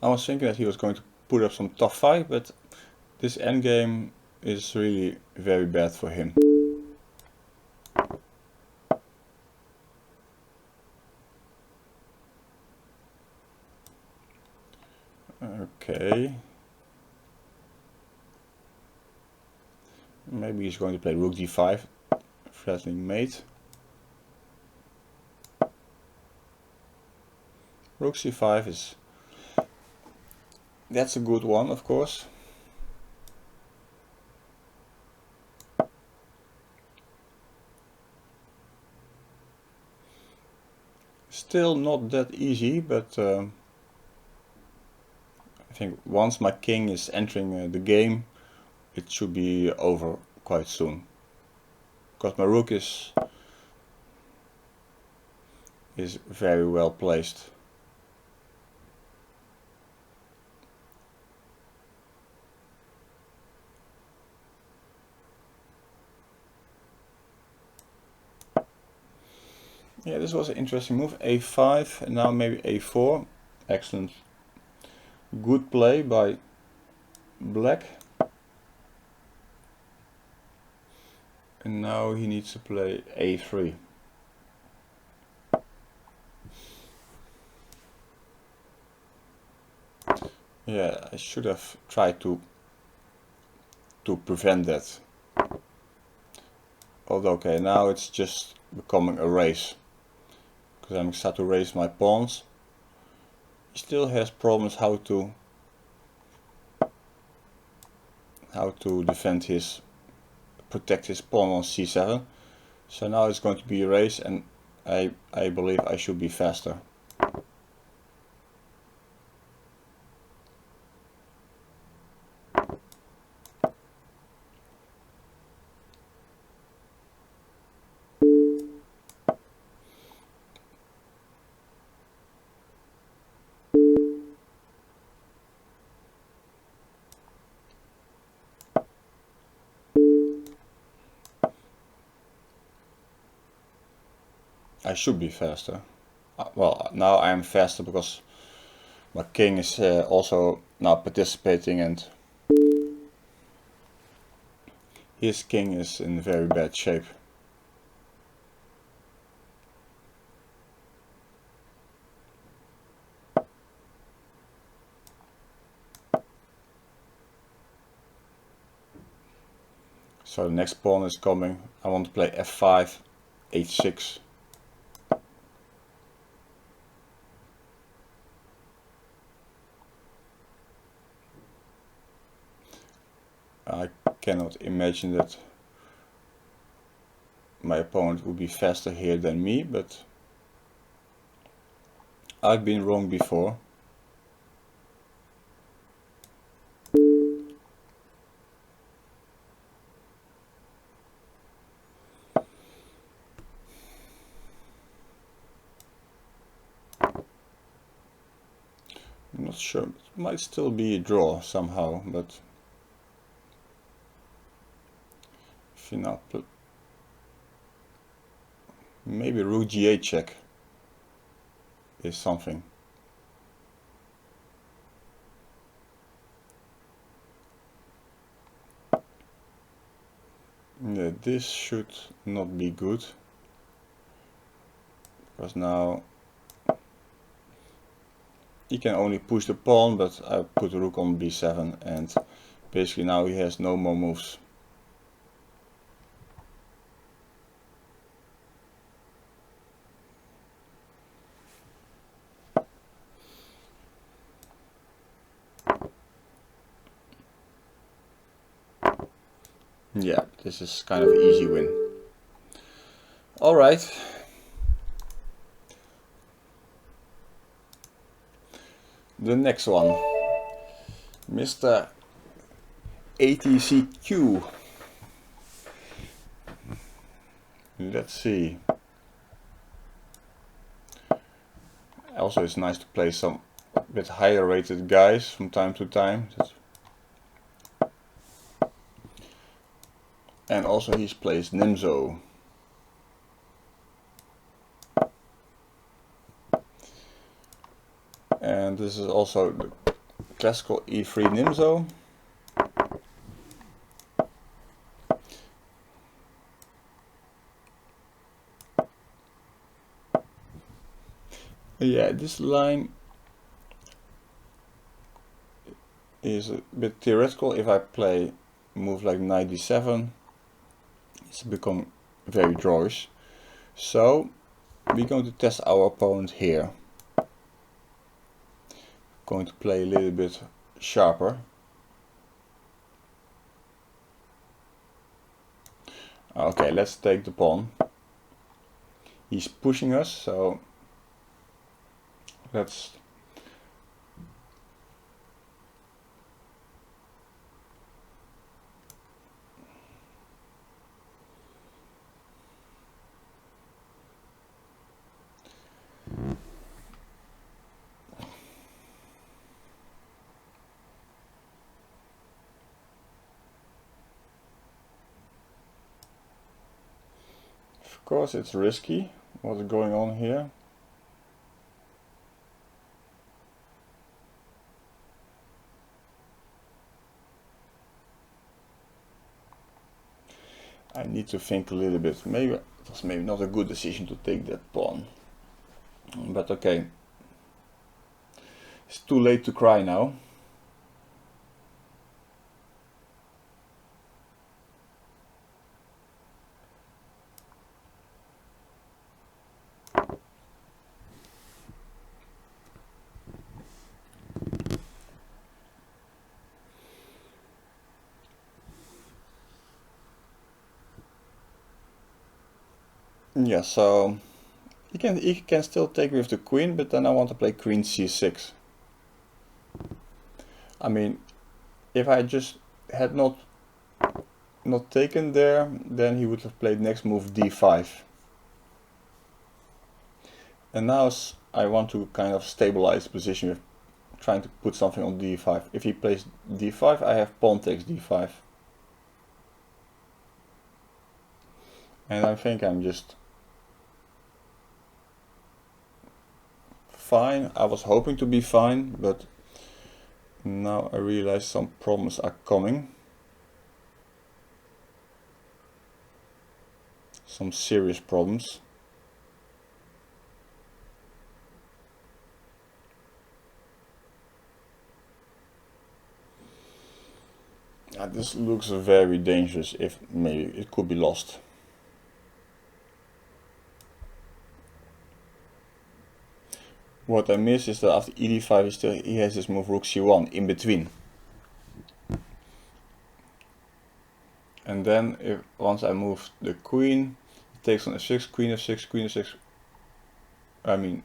I was thinking that he was going to put up some tough fight, but this endgame is really very bad for him. Okay. Maybe he's going to play rook d5, threatening mate. Rook c5 is... that's a good one, of course. Still not that easy, but I think once my king is entering the game, it should be over quite soon. Because my rook is very well placed. Yeah, this was an interesting move. a5 and now maybe a4. Excellent. Good play by black. And now he needs to play a3. Yeah, I should have tried to prevent that. Although, okay, now it's just becoming a race. Because I'm starting to raise my pawns. He still has problems how to defend protect his pawn on c7. So now it's going to be a race, and I believe I should be faster. I should be faster. Well, now I am faster because my king is also now participating, and his king is in very bad shape. So the next pawn is coming. I want to play f5, h6. I cannot imagine that my opponent would be faster here than me, but I've been wrong before. I'm not sure, it might still be a draw somehow, but if you now Maybe rook g8 check is something. Yeah, this should not be good, because now he can only push the pawn, but I put the rook on b7 and basically now he has no more moves. Yeah, this is kind of an easy win. Alright. The next one. Mr. ATCQ. Let's see. Also, it's nice to play some bit higher rated guys from time to time. And also he's plays Nimzo. And this is also the classical E3 Nimzo. Yeah, this line is a bit theoretical. If I play move like knight d7, it's become very drawish. So we're going to test our opponent here. Going to play a little bit sharper. Okay, let's take the pawn. He's pushing us, so let's of course it's risky what's going on here. I need to think a little bit. Maybe it was maybe not a good decision to take that pawn. But okay. It's too late to cry now. Yeah, so he can still take with the queen, but then I want to play queen c6. I mean, if I just had not taken there, then he would have played next move d5. And now I want to kind of stabilize the position with trying to put something on d5. If he plays d5, I have pawn takes d5. And I think I'm just fine. I was hoping to be fine, but now I realize some problems are coming. Some serious problems. This looks very dangerous. If maybe it could be lost. What I miss is that after ed5 he has this move rook c1 in between. And then once I move the queen, it takes on f6, queen f6, queen f6. I mean,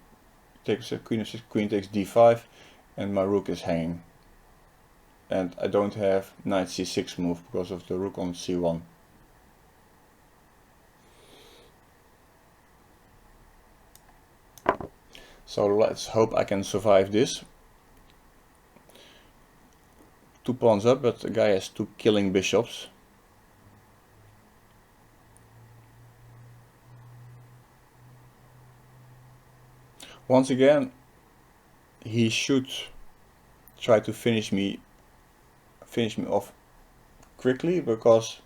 takes queen f6, queen takes d5, and my rook is hanging. And I don't have knight c6 move because of the rook on c1. So let's hope I can survive this. 2 pawns up, but the guy has 2 killing bishops. Once again, he should try to finish me off quickly, because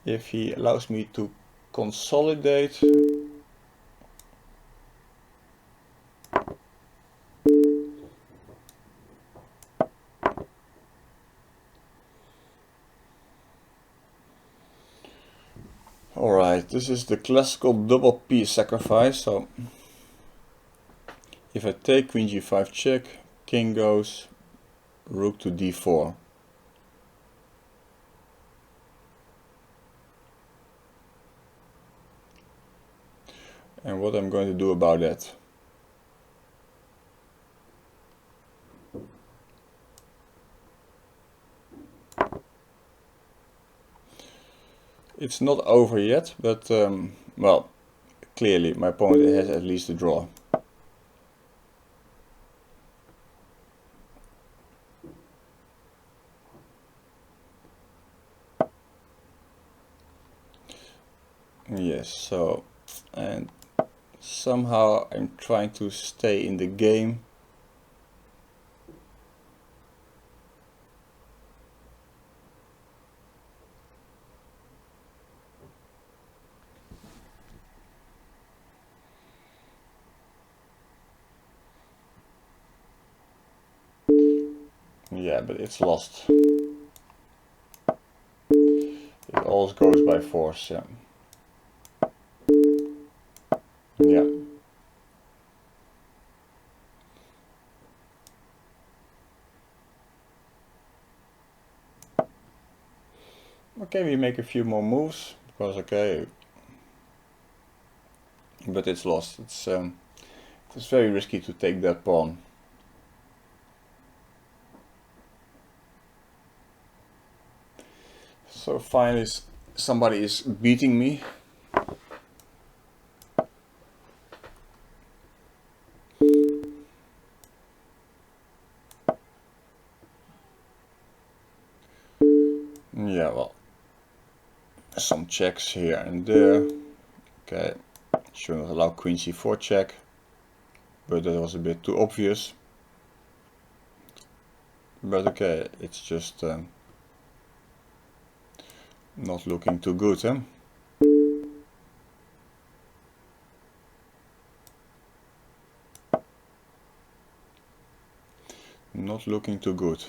if he allows me to consolidate, alright, this is the classical double P sacrifice. So if I take queen g5 check, king goes, rook to d4. And what I'm going to do about that? It's not over yet, but well, clearly my opponent has at least a draw. Yes, so, and somehow I'm trying to stay in the game. Yeah, but it's lost. It always goes by force, yeah. Yeah. Okay, we make a few more moves, because okay, but it's lost. It's very risky to take that pawn. So finally somebody is beating me. Yeah, well, some checks here and there. Okay, should not allow queen c4 check, but that was a bit too obvious. But okay, it's just not looking too good, huh? Not looking too good.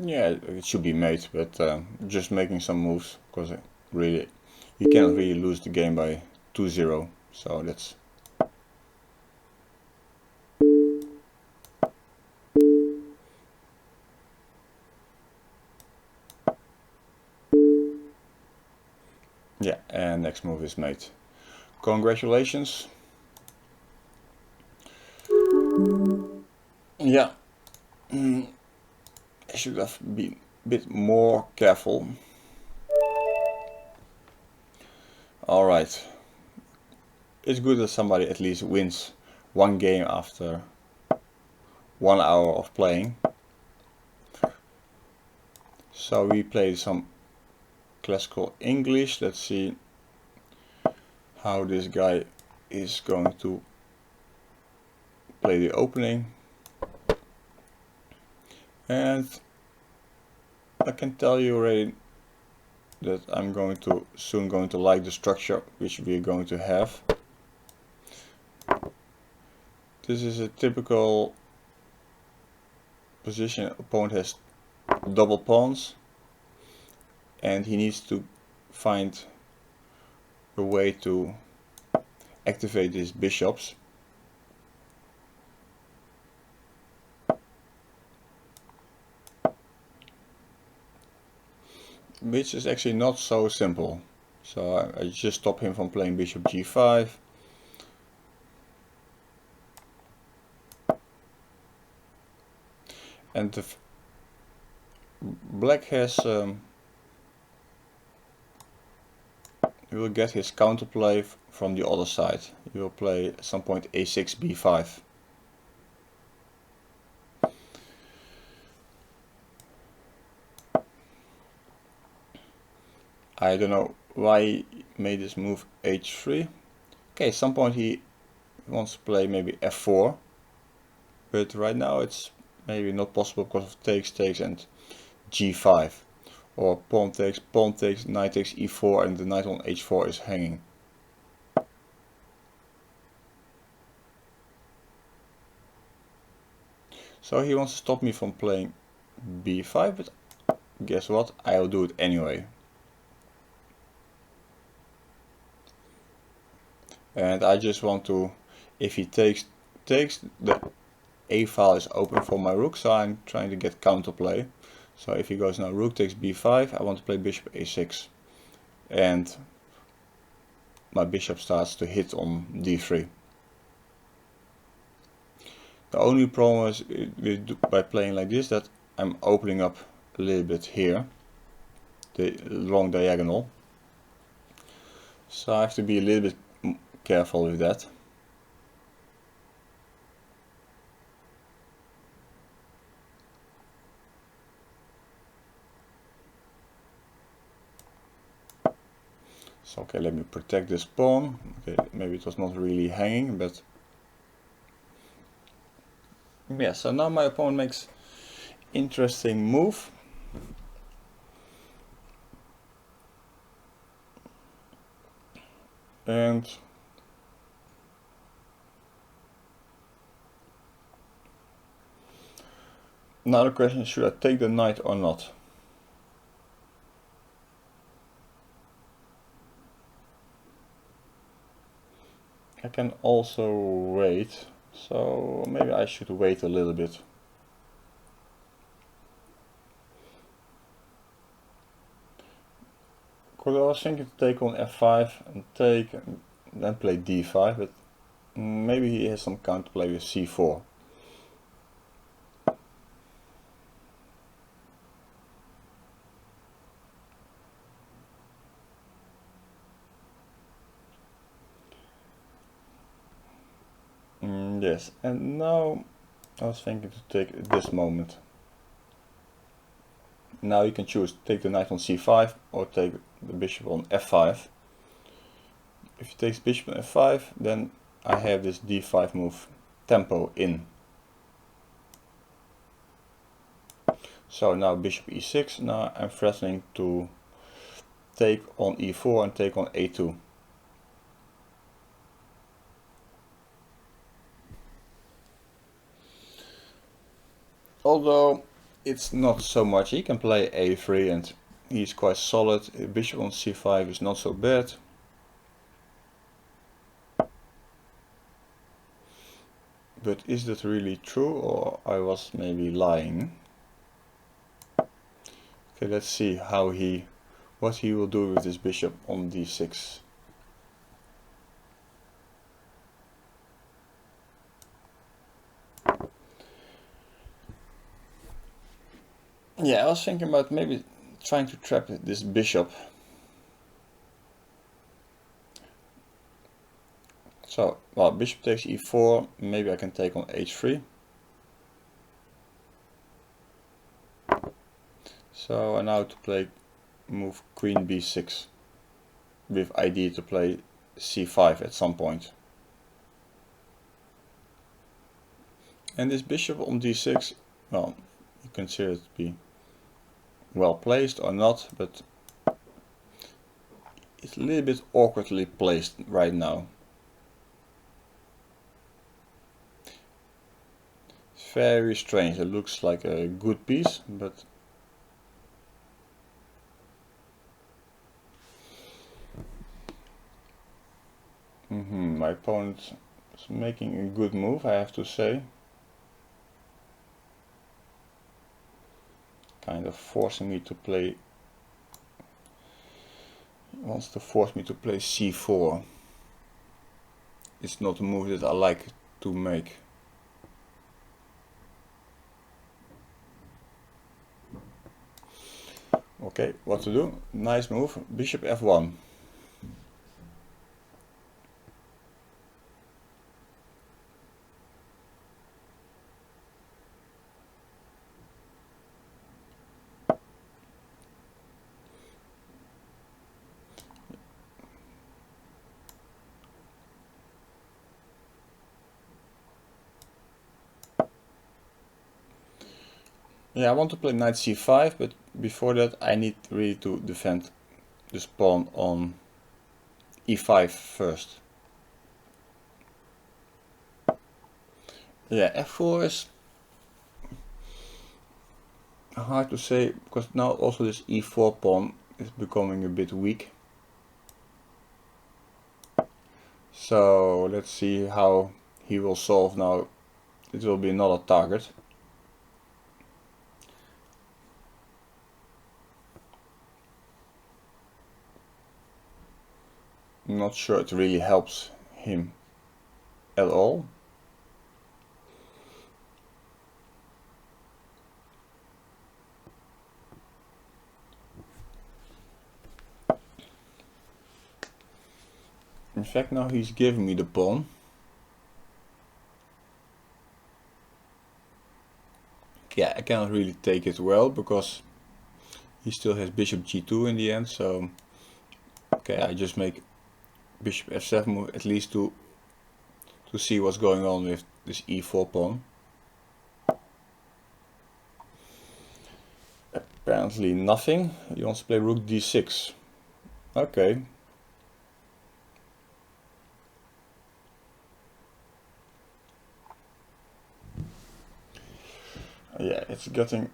Yeah, it should be made, but just making some moves, because really, you cannot really lose the game by 2-0, so that's... Yeah, and next move is made. Congratulations. Yeah, I should have been a bit more careful. Alright, it's good that somebody at least wins one game after 1 hour of playing. So we played some classical English. Let's see how this guy is going to play the opening. And I can tell you already that I'm soon going to like the structure which we're going to have. This is a typical position. Opponent has double pawns, and he needs to find a way to activate his bishops. Which is actually not so simple. So I just stop him from playing bishop g5. And black has he will get his counterplay from the other side. He will play at some point a6, b5. I don't know why he made this move h3. Okay, at some point he wants to play maybe f4, but right now it's maybe not possible because of takes, and g5. Or pawn takes, knight takes e4, and the knight on h4 is hanging. So he wants to stop me from playing b5, but guess what? I'll do it anyway. And I just want to, if he takes, the a file is open for my rook, so I'm trying to get counterplay. So if he goes now rook takes b5, I want to play bishop a6. And my bishop starts to hit on d3. The only problem is by playing like this that I'm opening up a little bit here, the long diagonal. So I have to be a little bit careful with that. So okay, let me protect this pawn. Okay, maybe it was not really hanging, but yeah, so now my opponent makes interesting move. And now the question is, should I take the knight or not? I can also wait, so maybe I should wait a little bit. Because I was thinking to take on f5 and take, and then play d5, but maybe he has some counterplay with c4. Yes, and now I was thinking to take at this moment. Now you can choose take the knight on c5 or take the bishop on f5. If he takes bishop on f5, then I have this d5 move tempo in. So now bishop e6, now I'm threatening to take on e4 and take on a2. Although it's not so much, he can play a3 and he's quite solid. Bishop on c5 is not so bad. But is that really true, or I was maybe lying? Okay, let's see what he will do with this bishop on d6. Yeah, I was thinking about maybe trying to trap this bishop. So, well, bishop takes e4, maybe I can take on h3. So, and now to play move queen b6, with idea to play c5 at some point. And this bishop on d6, well, you consider it to be well placed or not, but it's a little bit awkwardly placed right now. It's very strange. It looks like a good piece, but my opponent is making a good move, I have to say. Kind of forcing me to play, wants to force me to play c4. It's not a move that I like to make. Okay, what to do? Nice move. Bishop f1. Yeah, I want to play knight c5, but before that I need really to defend this pawn on e5 first. Yeah, f4 is hard to say, because now also this e4 pawn is becoming a bit weak. So let's see how he will solve now. It will be another target. I'm not sure it really helps him at all. In fact, now he's giving me the pawn. Yeah, I cannot really take it well because he still has bishop g2 in the end, so okay, I just make bishop f7 move at least to see what's going on with this e4 pawn. Apparently nothing. He wants to play rook d6. Okay. Yeah, it's getting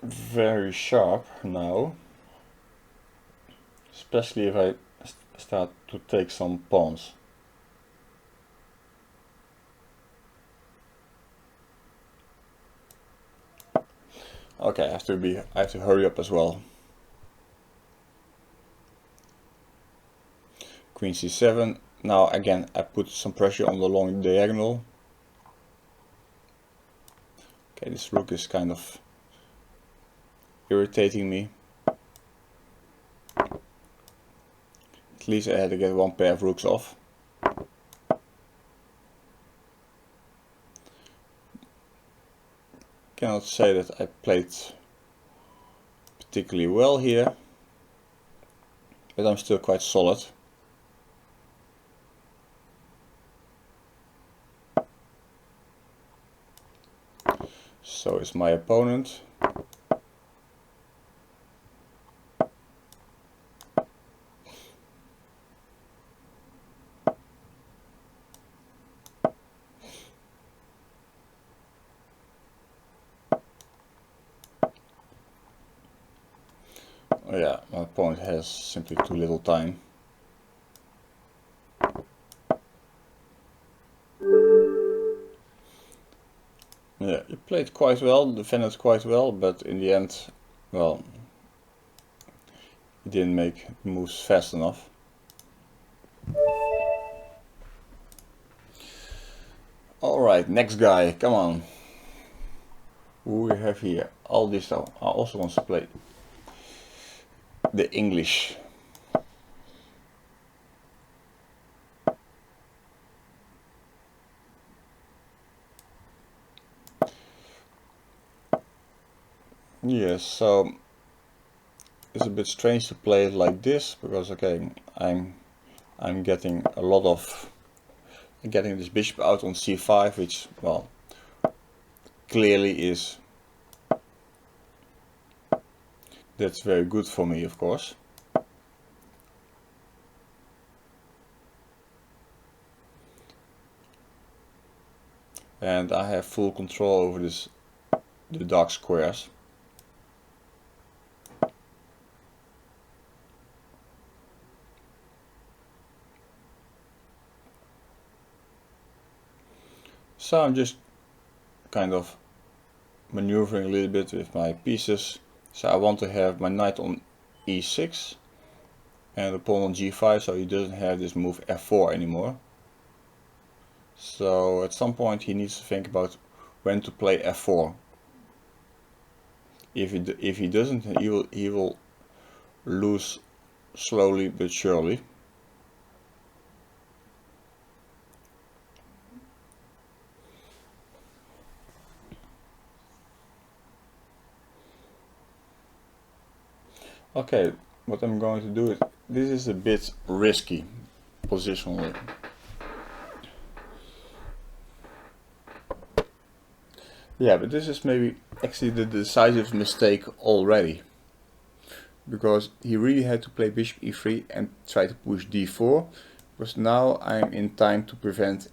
very sharp now. Especially if I start to take some pawns. Okay, I have to hurry up as well. Queen c7. Now again I put some pressure on the long diagonal. Okay, this rook is kind of irritating me. At least I had to get one pair of rooks off. Cannot say that I played particularly well here, but I'm still quite solid. So is my opponent. Oh yeah, my opponent has simply too little time. Yeah, he played quite well, defended quite well, but in the end, well, he didn't make moves fast enough. Alright, next guy, come on. Who we have here? Aldisto. I also wants to play the English. Yes, so it's a bit strange to play it like this because okay, I'm getting a lot of getting this bishop out on c5, which well clearly is that's very good for me, of course. And I have full control over the dark squares. So I'm just kind of maneuvering a little bit with my pieces. So I want to have my knight on e6 and the pawn on g5, so he doesn't have this move f4 anymore. So at some point he needs to think about when to play f4. If he doesn't, he will lose slowly but surely. Okay, what I'm going to do is, this is a bit risky positionally. Yeah, but this is maybe actually the decisive mistake already. Because he really had to play bishop e3 and try to push d4, because now I'm in time to prevent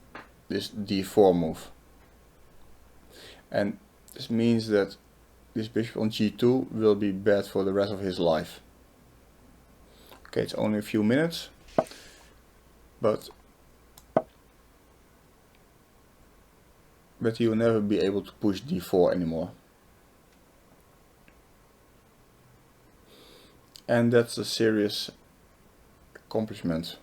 this d4 move. And this means that this bishop on g2 will be bad for the rest of his life. Okay, it's only a few minutes, but he will never be able to push d4 anymore. And that's a serious accomplishment.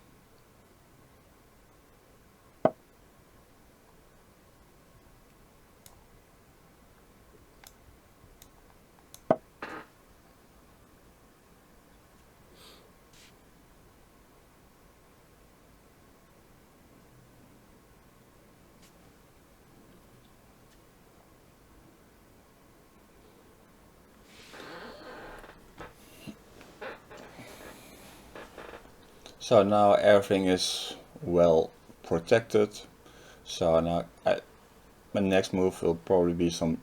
So now everything is well protected. So now my next move will probably be some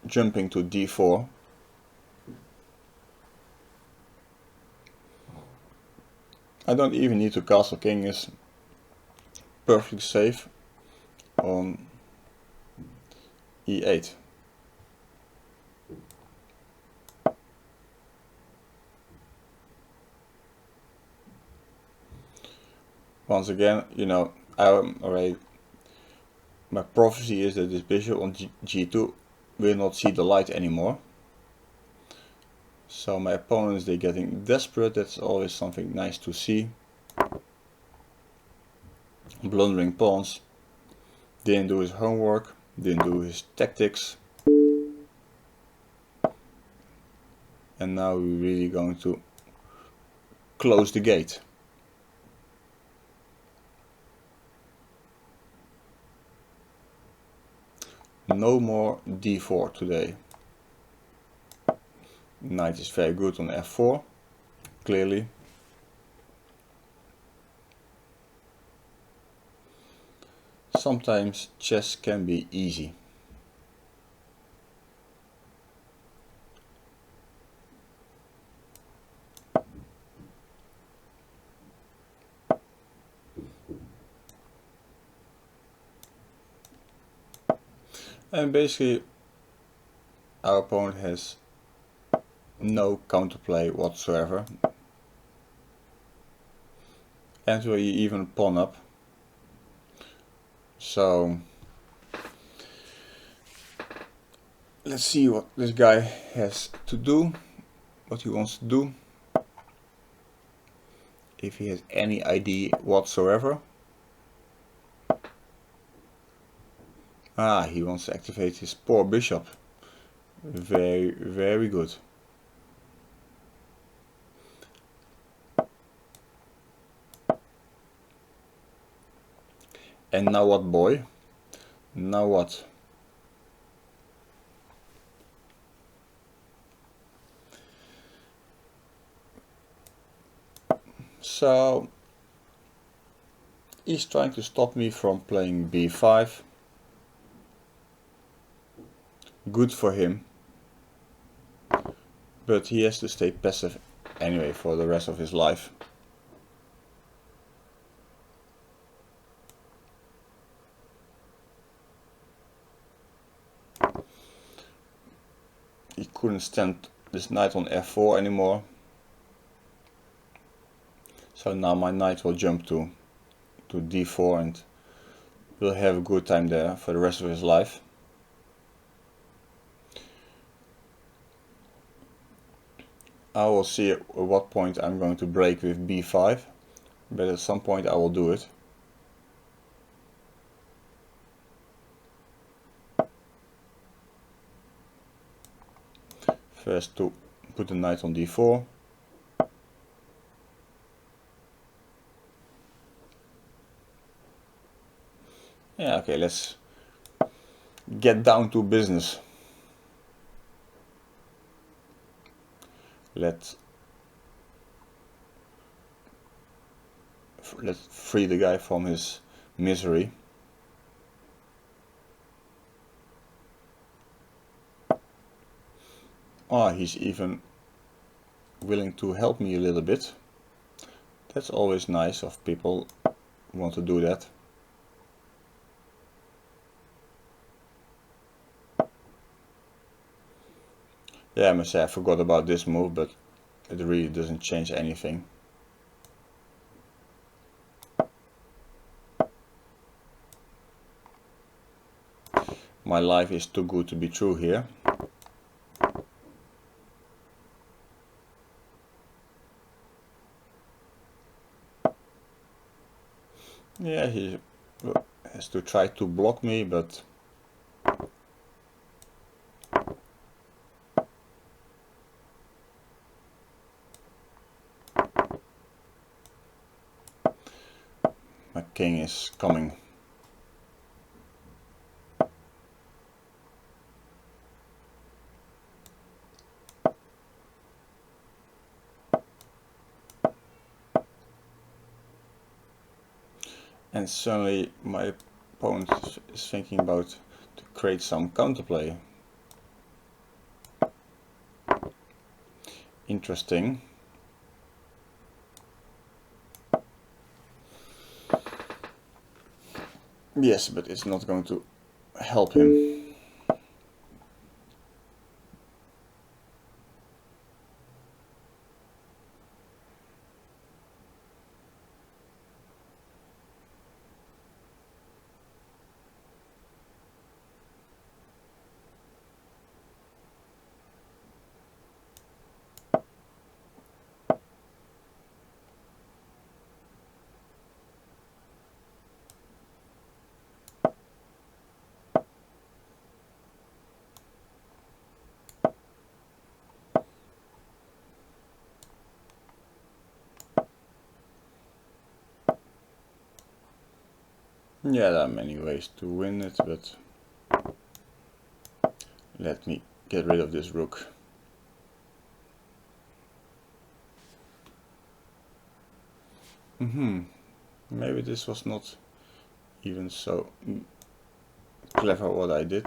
jumping to d4. I don't even need to castle. King is perfectly safe on e8. Once again, you know, my prophecy is that this bishop on g2 will not see the light anymore. So my opponents, they're getting desperate. That's always something nice to see. Blundering pawns. Didn't do his homework, didn't do his tactics. And now we're really going to close the gate. No more d4 today. Knight is very good on f4, clearly. Sometimes chess can be easy. And basically our opponent has no counterplay whatsoever. And we even pawn up. So let's see what this guy has to do, what he wants to do. If he has any idea whatsoever. Ah, he wants to activate his poor bishop. Very, very good. And now what, boy? Now what? So he's trying to stop me from playing b5. Good for him. But he has to stay passive anyway for the rest of his life. He couldn't stand this knight on f4 anymore. So now my knight will jump to d4 and will have a good time there for the rest of his life. I will see at what point I'm going to break with b5, but at some point I will do it. First to put the knight on d4. Yeah, okay, let's get down to business. Let's free the guy from his misery. Oh, he's even willing to help me a little bit. That's always nice of people who want to do that. Yeah, I must say I forgot about this move, but it really doesn't change anything. My life is too good to be true here. Yeah, he has to try to block me, but my king is coming. And suddenly my opponent is thinking about to create some counterplay. Interesting. Yes, but it's not going to help him. Yeah, there are many ways to win it, but let me get rid of this rook. Maybe this was not even so clever what I did.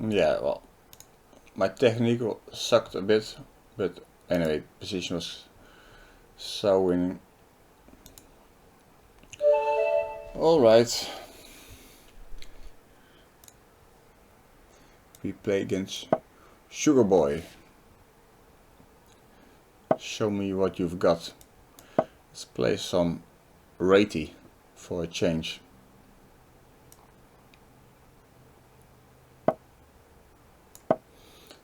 Yeah, well, my technique sucked a bit, but anyway, position was so winning. Alright. We play against Sugar Boy. Show me what you've got. Let's play some Ratey for a change.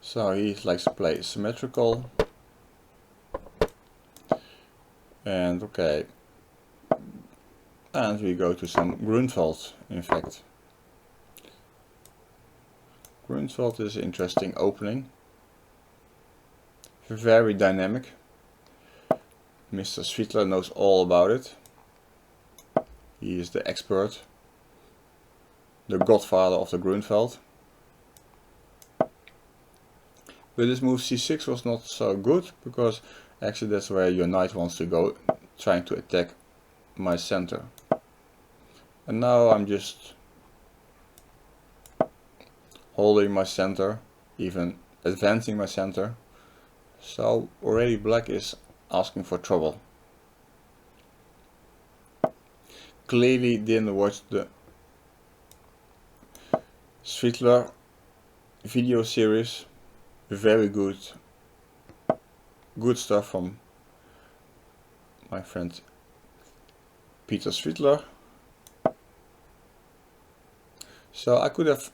So he likes to play symmetrical. And okay. And we go to some Grunwald, in fact. Grunwald is an interesting opening. Very dynamic. Mr. Swietler knows all about it. He is the expert. The godfather of the Grunwald. But this move c6 was not so good, because actually that's where your knight wants to go, trying to attack my center. And now I'm just holding my center, even advancing my center. So already black is asking for trouble. Clearly didn't watch the Swietler video series. Very good stuff from my friend Peter Swietler. So I could have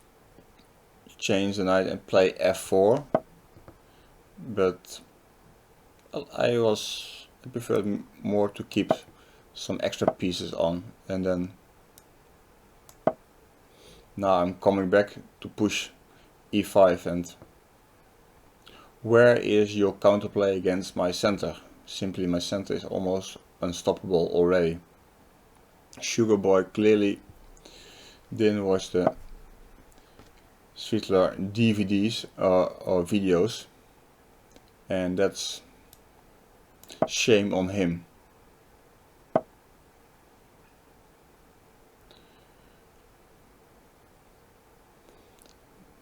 change the knight and play f4, but I preferred more to keep some extra pieces on, and then now I'm coming back to push e5. And where is your counterplay against my center? Simply, my center is almost unstoppable already. Sugar Boy clearly didn't watch the Sweetler DVDs or videos, and that's shame on him.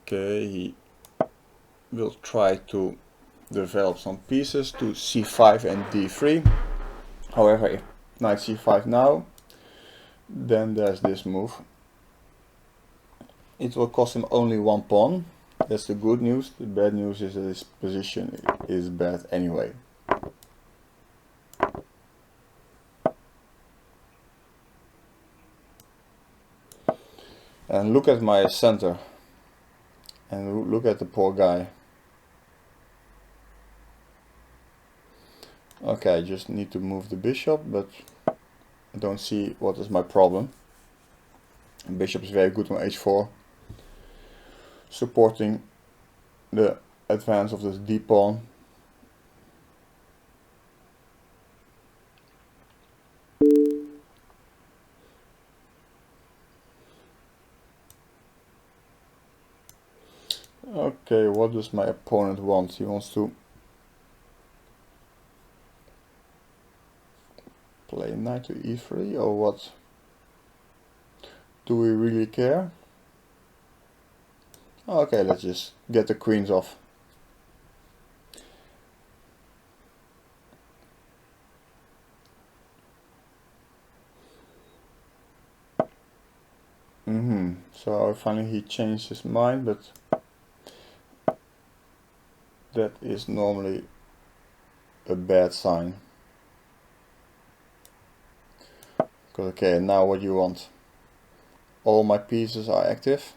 Okay, he will try to develop some pieces to c5 and d3. However, if knight c5 now, then there's this move. It will cost him only one pawn. That's the good news. The bad news is that his position is bad anyway. And look at my center. And look at the poor guy. Okay, I just need to move the bishop, but I don't see what is my problem. The bishop is very good on h4, supporting the advance of this d pawn. Okay, what does my opponent want? He wants to play knight to e3 or what? Do we really care? Okay, let's just get the queens off. So finally he changed his mind, but that is normally a bad sign. Okay, now what do you want? All my pieces are active.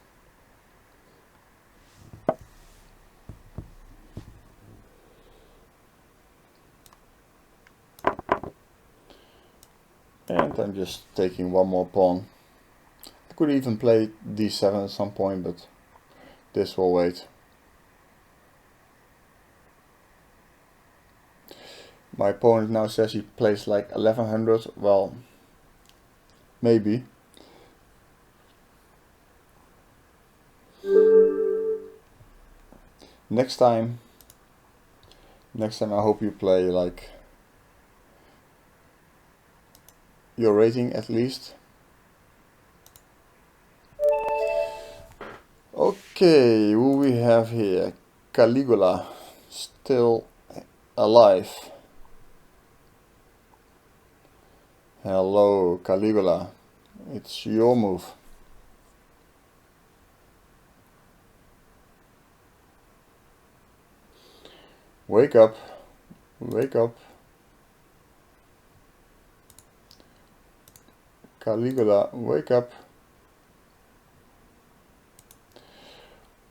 And I'm just taking one more pawn. I could even play d7 at some point, but this will wait. My opponent now says he plays like 1100. Well, maybe. Next time I hope you play like your rating at least. Okay, who we have here? Caligula, still alive. Hello, Caligula. It's your move. Wake up. Wake up. Caligula, wake up.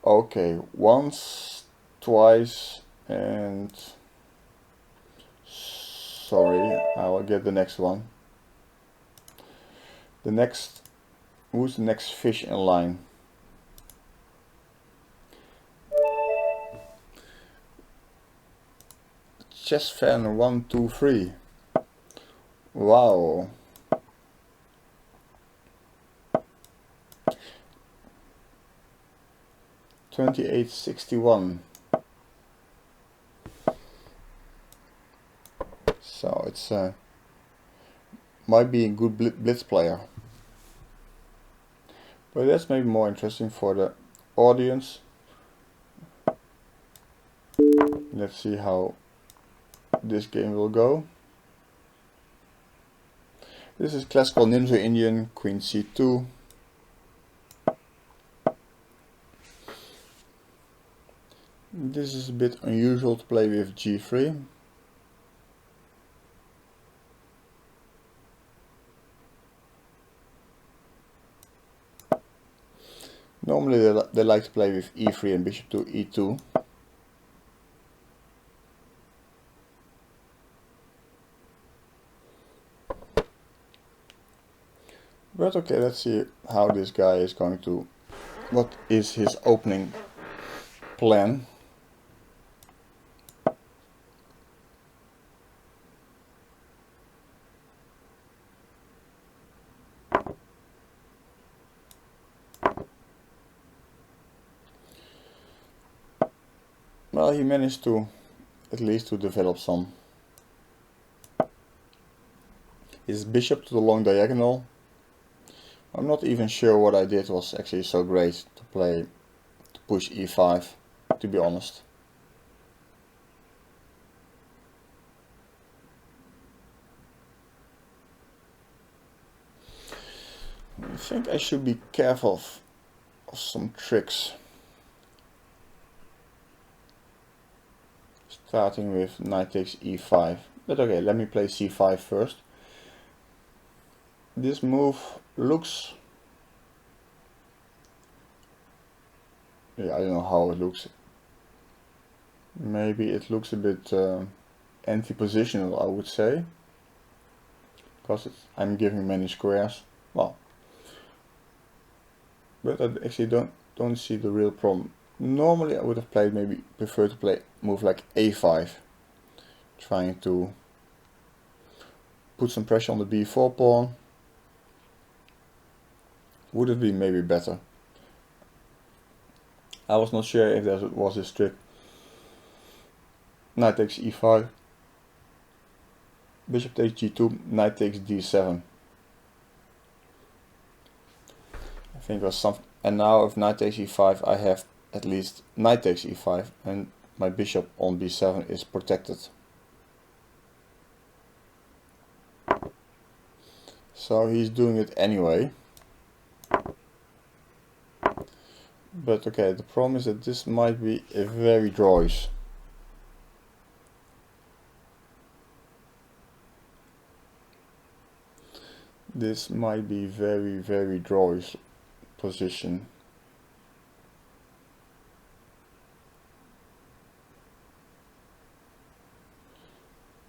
Okay, once, twice, and sorry, I will get the next one. The next, who's the next fish in line? Chess fan 123. Wow. $28.61. So it's might be a good blitz player, but that's maybe more interesting for the audience. Let's see how this game will go. This is classical Ninja Indian, Queen C2. This is a bit unusual to play with G3. Normally they like to play with e3 and bishop to e2. But okay, let's see how this guy is going to, what is his opening plan. Well, he managed to at least to develop some. His bishop to the long diagonal. I'm not even sure what I did was actually so great to push e5, to be honest. I think I should be careful of some tricks. Starting with knight takes e5. But okay, let me play c5 first. This move looks... yeah, I don't know how it looks. Maybe it looks a bit anti-positional, I would say. Because I'm giving many squares. Well, but I actually don't see the real problem. Normally I would have played, maybe prefer to play move like a5, trying to put some pressure on the b4 pawn. Would it be maybe better? I was not sure if there was this trick. Knight takes e5, bishop takes g2, knight takes d7. I think it was some, and now if knight takes e5 I have at least knight takes e5 and my bishop on b7 is protected. So he's doing it anyway. But okay, the problem is that this might be a very drawish. This might be very drawish position.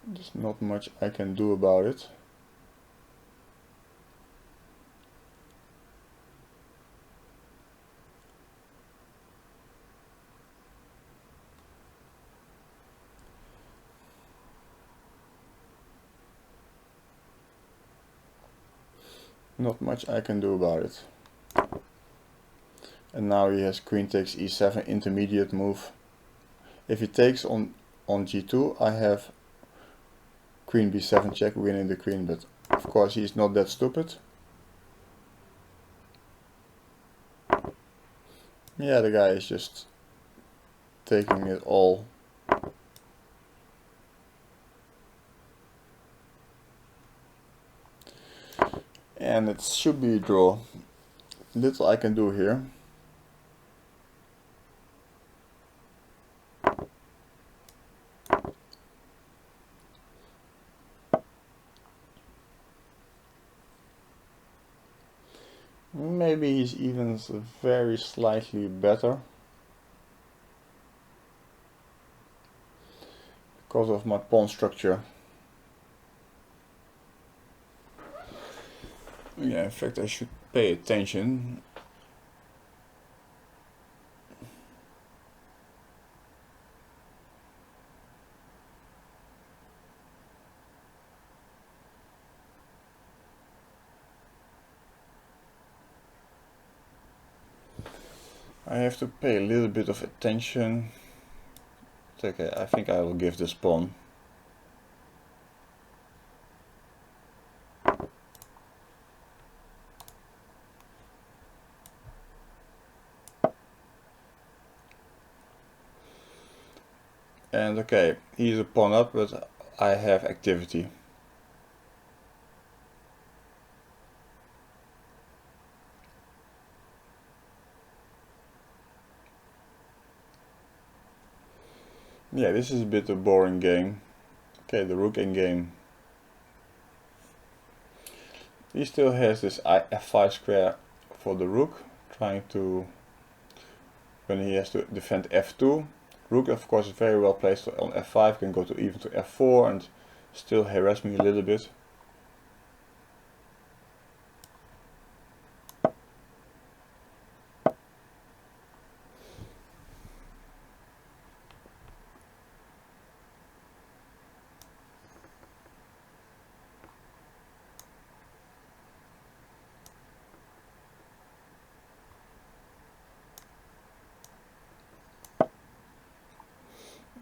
There's not much I can do about it. Not much I can do about it. And now he has queen takes e7, intermediate move. If he takes on g2, I have queen b7 check, winning the queen, but of course he's not that stupid. Yeah, the guy is just taking it all. And it should be a draw. Little I can do here. Maybe he's even very slightly better because of my pawn structure. Yeah, in fact I should pay attention. I have to pay a little bit of attention. Okay, I think I will give this pawn. And okay, he's a pawn up, but I have activity. Yeah, this is a bit of a boring game. Okay, the rook in game. He still has this f5 square for the rook, trying to when he has to defend f2. Rook, of course, is very well placed on f5, can go to even to f4 and still harass me a little bit.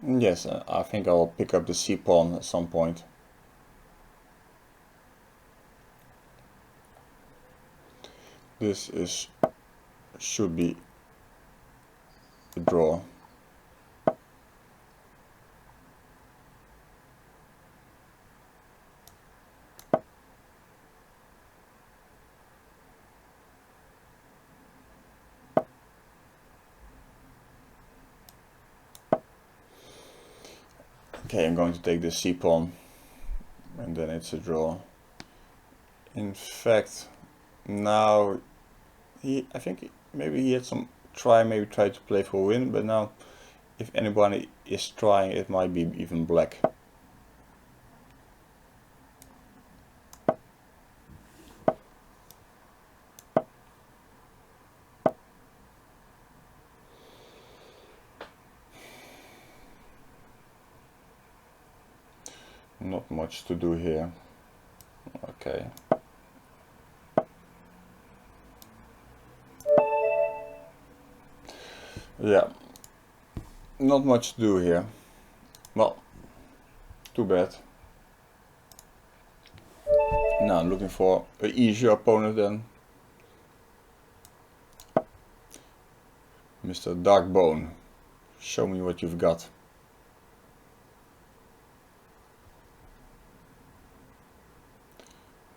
Yes, I think I'll pick up the c pawn at some point. This should be a draw. Okay, I'm going to take the c pawn, and then it's a draw. In fact, now I think maybe he had some maybe try to play for a win, but now if anybody is trying, it might be even black. Not much to do here. Okay. Yeah, not much to do here. Well, too bad. Now I'm looking for an easier opponent then. Mr. Darkbone, show me what you've got.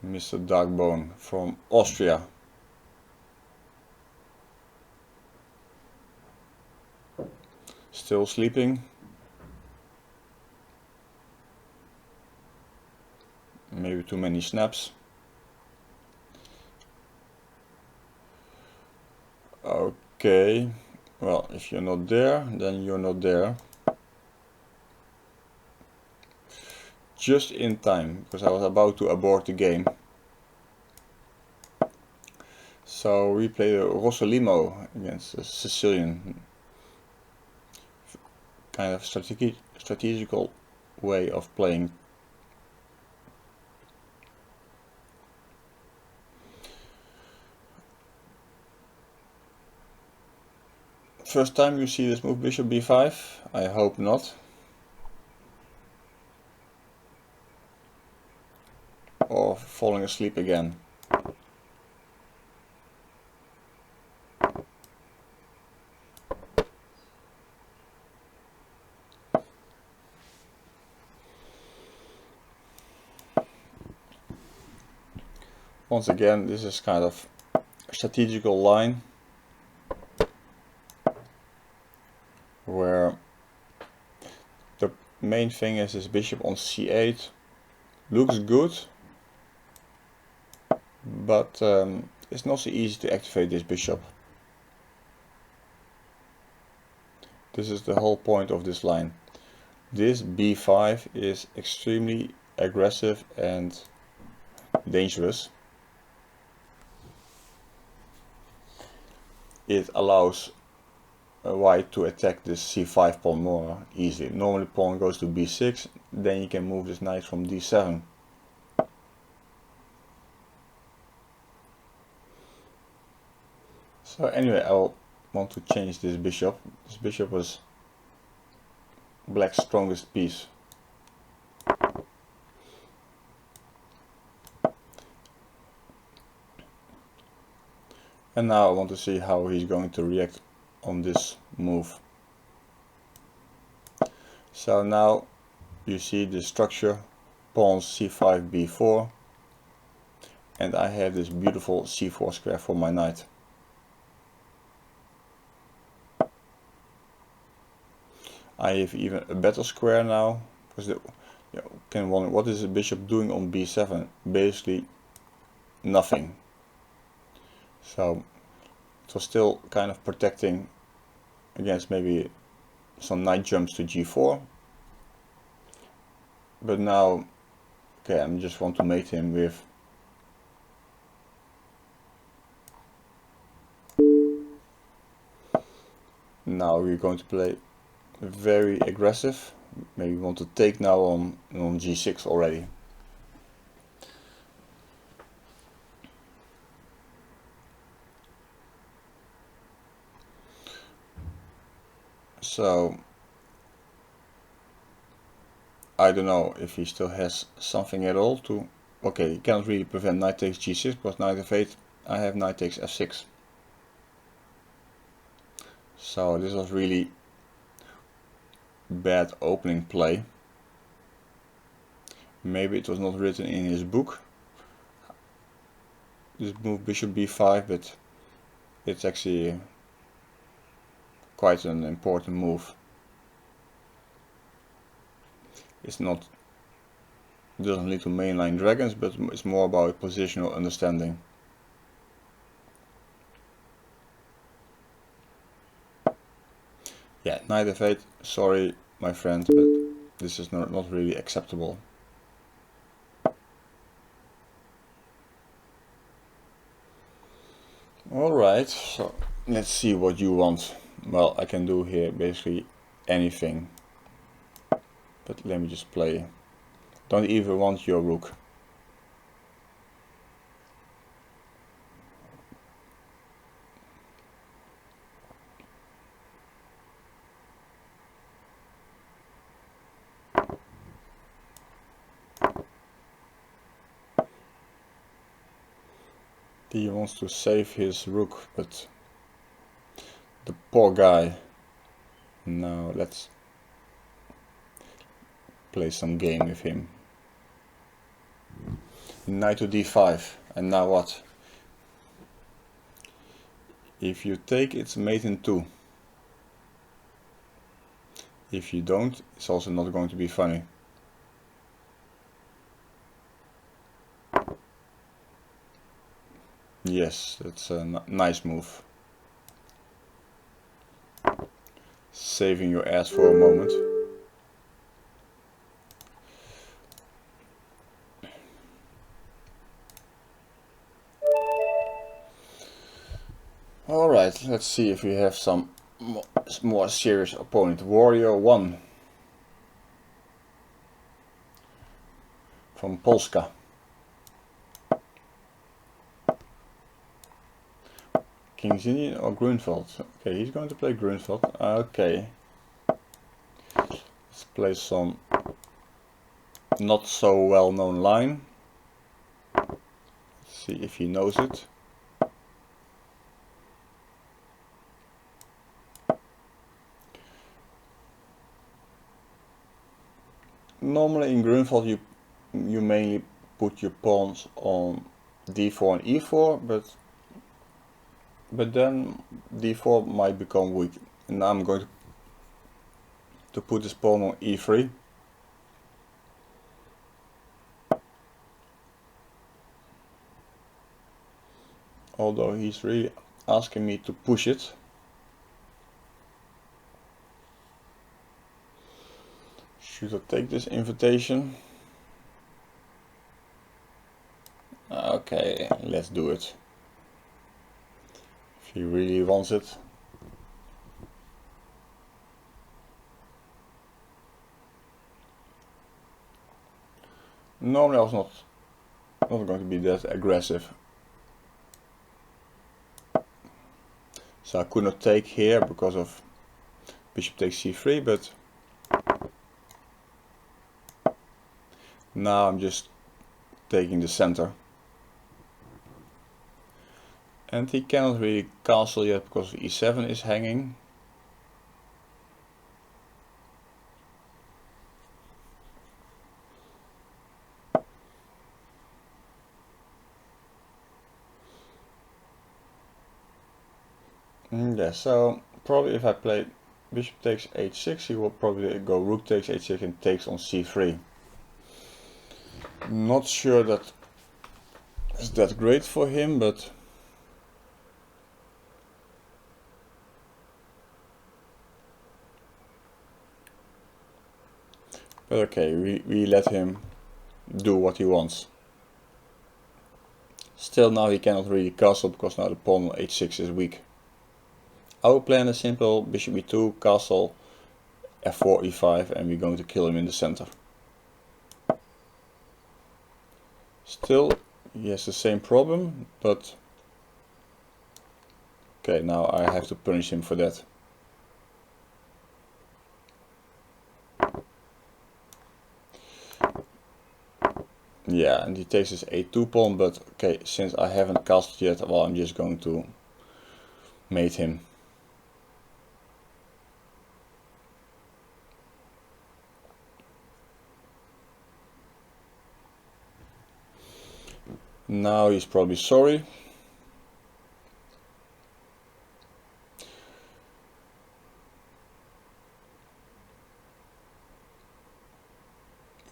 Mr. Darkbone from Austria. Still sleeping. Maybe too many snaps. Okay, well, if you're not there, then you're not there. Just in time, because I was about to abort the game. So we play a Rossolimo against a Sicilian. Kind of strategical way of playing. First time you see this move, bishop b5? I hope not. Or falling asleep again. Once again, this is kind of a strategical line where the main thing is this bishop on c8 looks good, but it's not so easy to activate this bishop. This is the whole point of this line. This b5 is extremely aggressive and dangerous. It allows white to attack this c5 pawn more easily. Normally pawn goes to b6, then you can move this knight from d7. So anyway, I will want to change this bishop. This bishop was black's strongest piece. And now I want to see how he's going to react on this move. So now you see the structure, pawns c5, b4, and I have this beautiful c4 square for my knight. I have even a better square now, because you can wonder what is the bishop doing on b7? Basically nothing. So it was still kind of protecting against maybe some knight jumps to g4. But now, okay, I just want to mate him with now we're going to play very aggressive. Maybe we want to take now on g6 already. So I don't know if he still has something at all to. Okay, he cannot really prevent knight takes g6, because knight f8 I have knight takes f6. So this was really bad opening play. Maybe it was not written in his book, this move bishop b5, but it's actually quite an important move. It's not, it doesn't lead to mainline dragons, but it's more about positional understanding. Yeah, knight f8, sorry my friend, but this is not really acceptable. Alright, so let's see what you want. Well, I can do here basically anything. But let me just play. Don't even want your rook. He wants to save his rook, but the poor guy. Now let's play some game with him. Knight to d5, and now what? If you take, it's mate in 2. If you don't, it's also not going to be funny. Yes, that's a nice move. Saving your ass for a moment. Alright, let's see if we have some more serious opponent. Warrior 1 from Polska. King's Indian or Grunfeld? Okay, he's going to play Grunfeld. Okay. Let's play some not so well known line. Let's see if he knows it. Normally in Grunfeld you mainly put your pawns on d4 and e4, but then d4 might become weak. And now I'm going to put this pawn on e3. Although he's really asking me to push it. Should I take this invitation? Okay, let's do it. If he really wants it. Normally I was not going to be that aggressive. So I could not take here because of bishop takes c3, but now I'm just taking the center. And he cannot really castle yet because e7 is hanging. Yeah, so probably if I play bishop takes h6, he will probably go rook takes h6 and takes on c3. Not sure that is that great for him, but But okay, we let him do what he wants. Still now he cannot really castle because now the pawn on h6 is weak. Our plan is simple: bishop e2, castle, f4, e5, and we're going to kill him in the center. Still he has the same problem, but okay, now I have to punish him for that. Yeah, and he takes his a2 pawn, but okay, since I haven't castled yet, well, I'm just going to mate him. Now he's probably sorry.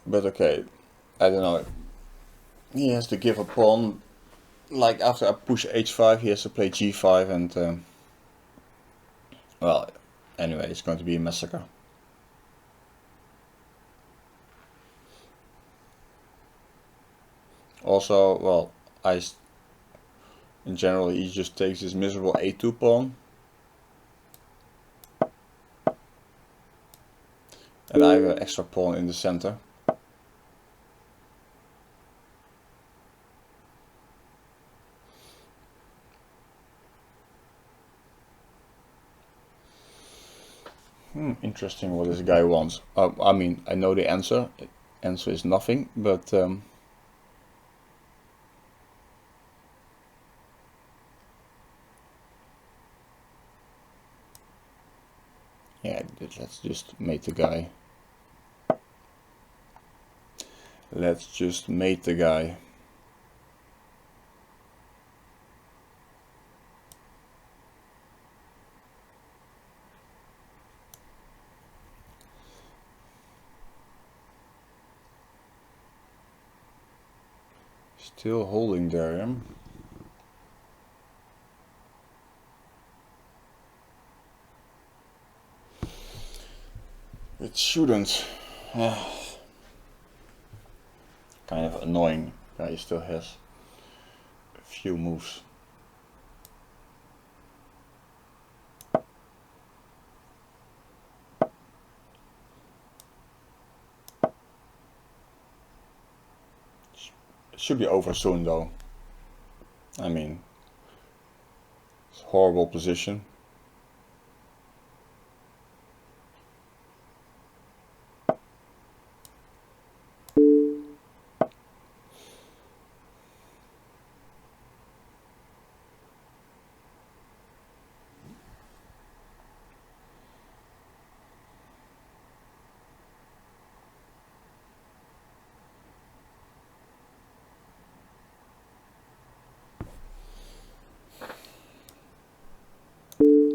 But okay, I don't know. He has to give a pawn. Like after I push h5, he has to play g5, and well, anyway, it's going to be a massacre. Also, well, in general, he just takes this miserable a2 pawn, and I have an extra pawn in the center. Interesting what this guy wants. I mean, I know the answer. The answer is nothing, but yeah, let's just mate the guy. Let's just mate the guy. Still holding there, yeah? It shouldn't. Kind of annoying. He still has a few moves. It should be over soon though. I mean, it's a horrible position.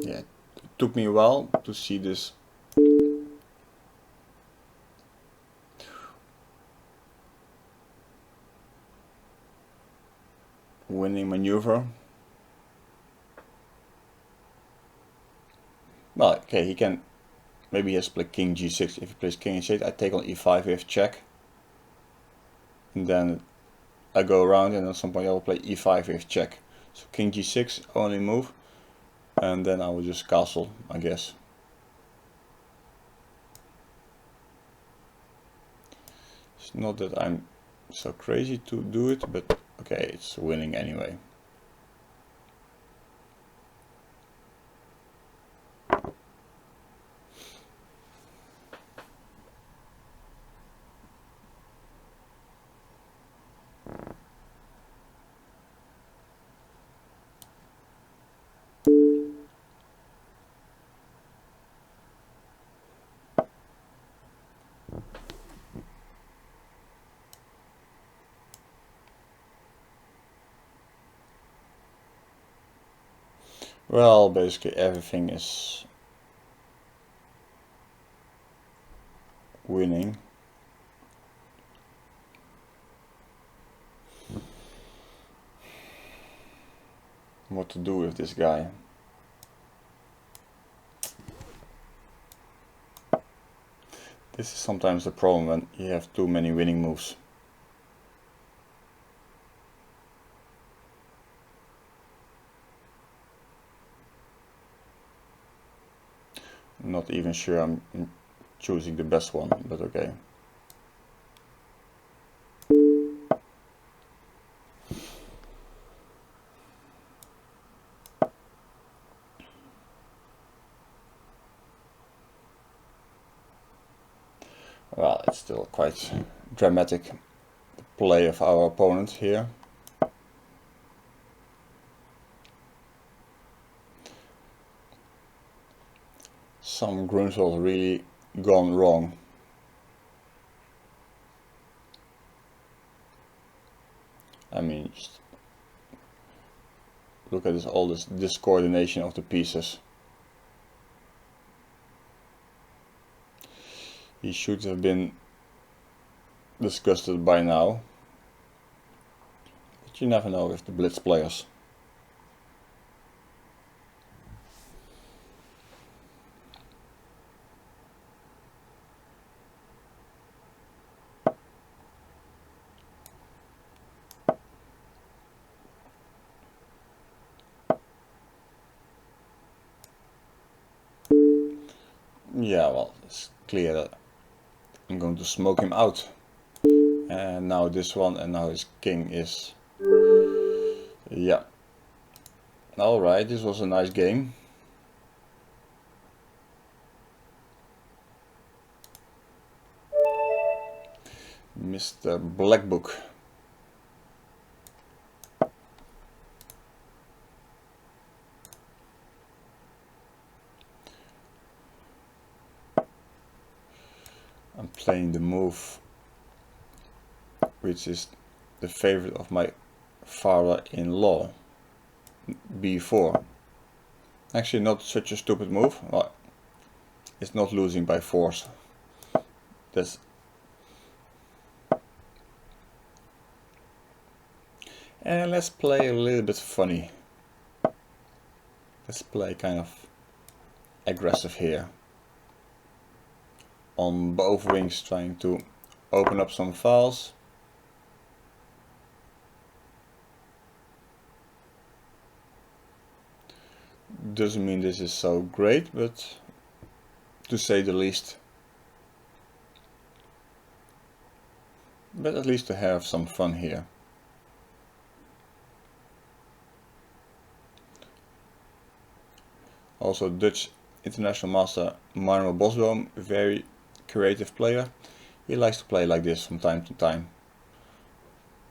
Yeah, it took me a while to see this winning maneuver. Well, okay, he can, maybe he has to play king g6. If he plays king h8, I take on e5 with check. And then I go around, and at some point I will play e5 with check. So king g6, only move. And then I will just castle, I guess. It's not that I'm so crazy to do it, but okay, it's winning anyway. Well, basically everything is winning. What to do with this guy? This is sometimes the problem when you have too many winning moves. I'm not even sure I'm choosing the best one, but okay. Well, it's still quite dramatic, the play of our opponent here. Some groundsels really gone wrong. I mean, just look at all this discoordination of the pieces. He should have been disgusted by now. But you never know with the Blitz players. Yeah, well, it's clear that I'm going to smoke him out. And now this one, and now his king is... Yeah. Alright, this was a nice game. Mr. Black Book. I'm playing the move which is the favorite of my father-in-law, b4. Actually not such a stupid move. Well, it's not losing by force. That's... And let's play a little bit funny. Let's play kind of aggressive here. On both wings, trying to open up some files. Doesn't mean this is so great, but to say the least. But at least to have some fun here. Also Dutch international master Manuel Bosboom, very creative player. He likes to play like this from time to time,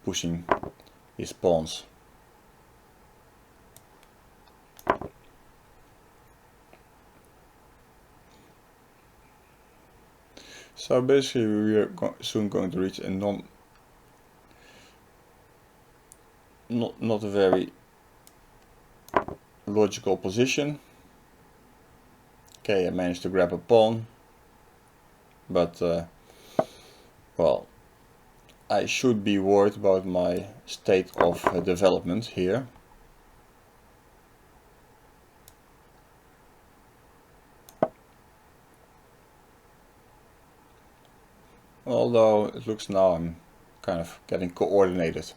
pushing his pawns. So basically we are soon going to reach a not a very logical position. Okay, I managed to grab a pawn, but well, I should be worried about my state of development here. Although it looks now I'm kind of getting coordinated.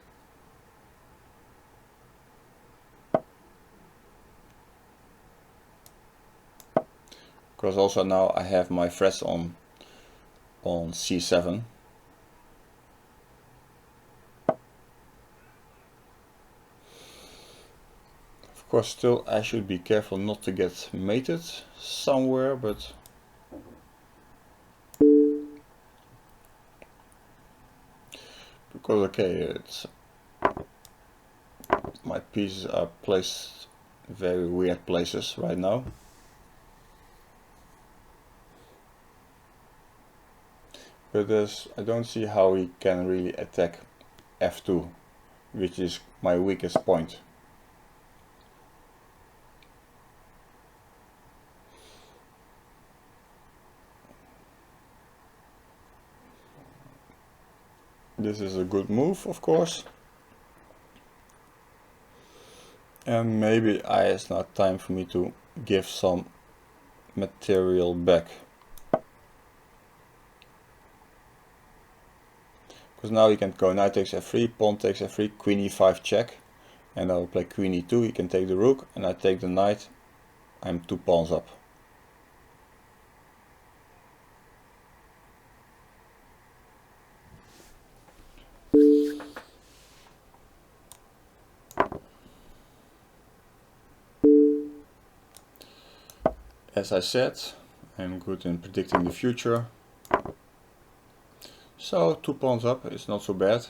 Because also now I have my threats on c7. Of course, still I should be careful not to get mated somewhere, but because okay, it's my pieces are placed in very weird places right now. But I don't see how he can really attack f2, which is my weakest point. This is a good move, of course. And maybe it's not time for me to give some material back. because now he can go knight takes f3, pawn takes f3, queen e5 check, and I will play queen e2. He can take the rook, and I take the knight. I'm 2 pawns up. As I said, I'm good in predicting the future. So 2 pawns up is not so bad.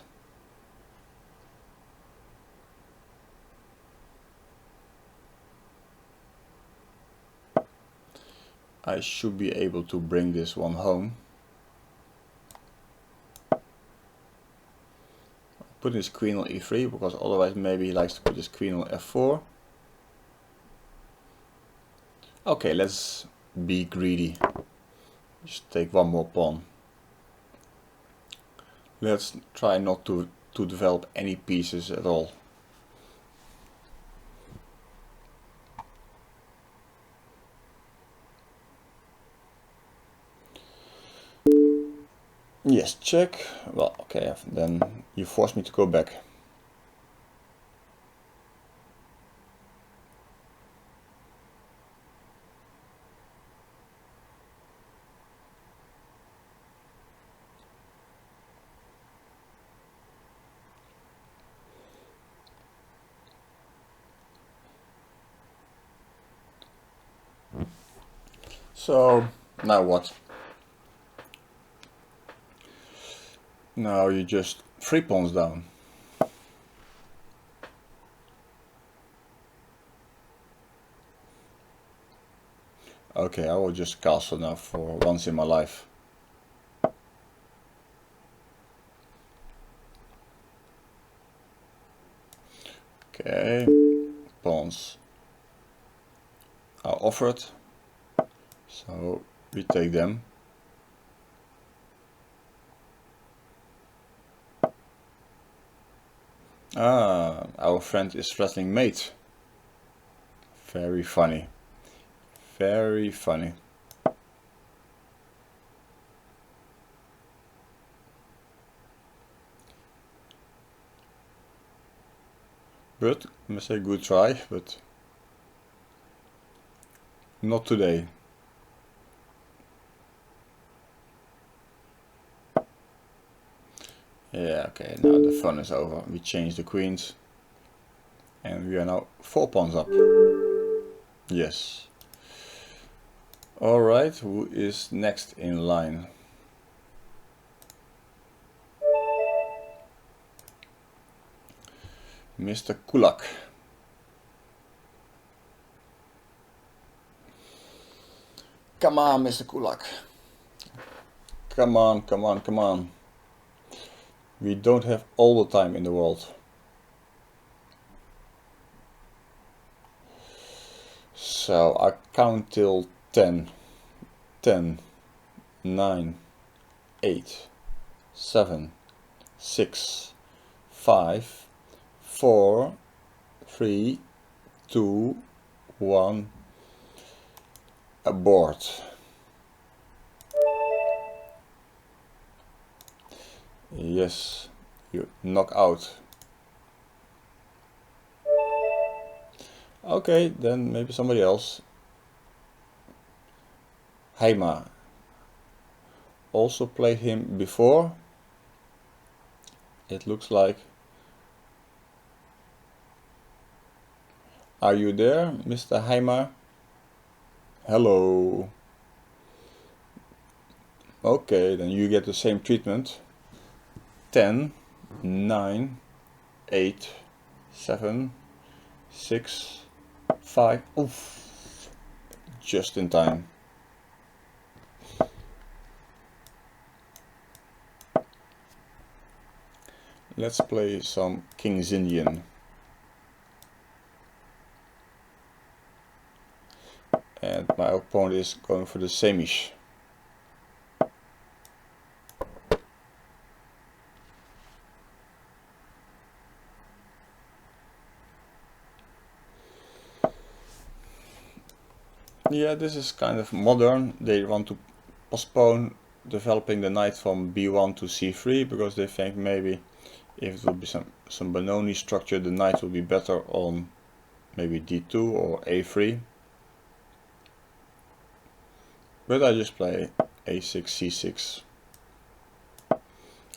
I should be able to bring this one home. Put his queen on e3 because otherwise maybe he likes to put his queen on f4. Okay, let's be greedy. Just take one more pawn. Let's try not to develop any pieces at all. Yes, check. Well, okay, then you force me to go back. So, now what? Now you just 3 pawns down. Okay, I will just castle now for once in my life. Okay, pawns are offered, so we take them. Ah, our friend is threatening mate. Very funny. Very funny. But, I must say good try, but not today. Yeah, okay, now the fun is over. We change the queens. And we are now 4 pawns up. Yes. Alright, who is next in line? Mr. Kulak. Come on, Mr. Kulak. Come on, come on, come on. We don't have all the time in the world. So I count till 10. 10, 9, 8, 7, 6, 5, 4, 3, 2, 1. Abort. Yes, you knock out. Okay, then maybe somebody else. Heima. Also played him before. It looks like. Are you there, Mr. Heima? Hello. Okay, then you get the same treatment. 10, 9, 8, 7, 6, 5. Oof. Just in time. Let's play some King's Indian. And my opponent is going for the same-ish. Yeah, this is kind of modern. They want to postpone developing the knight from b1 to c3 because they think maybe if it will be some Benoni structure, the knight will be better on maybe d2 or a3. But I just play a6, c6.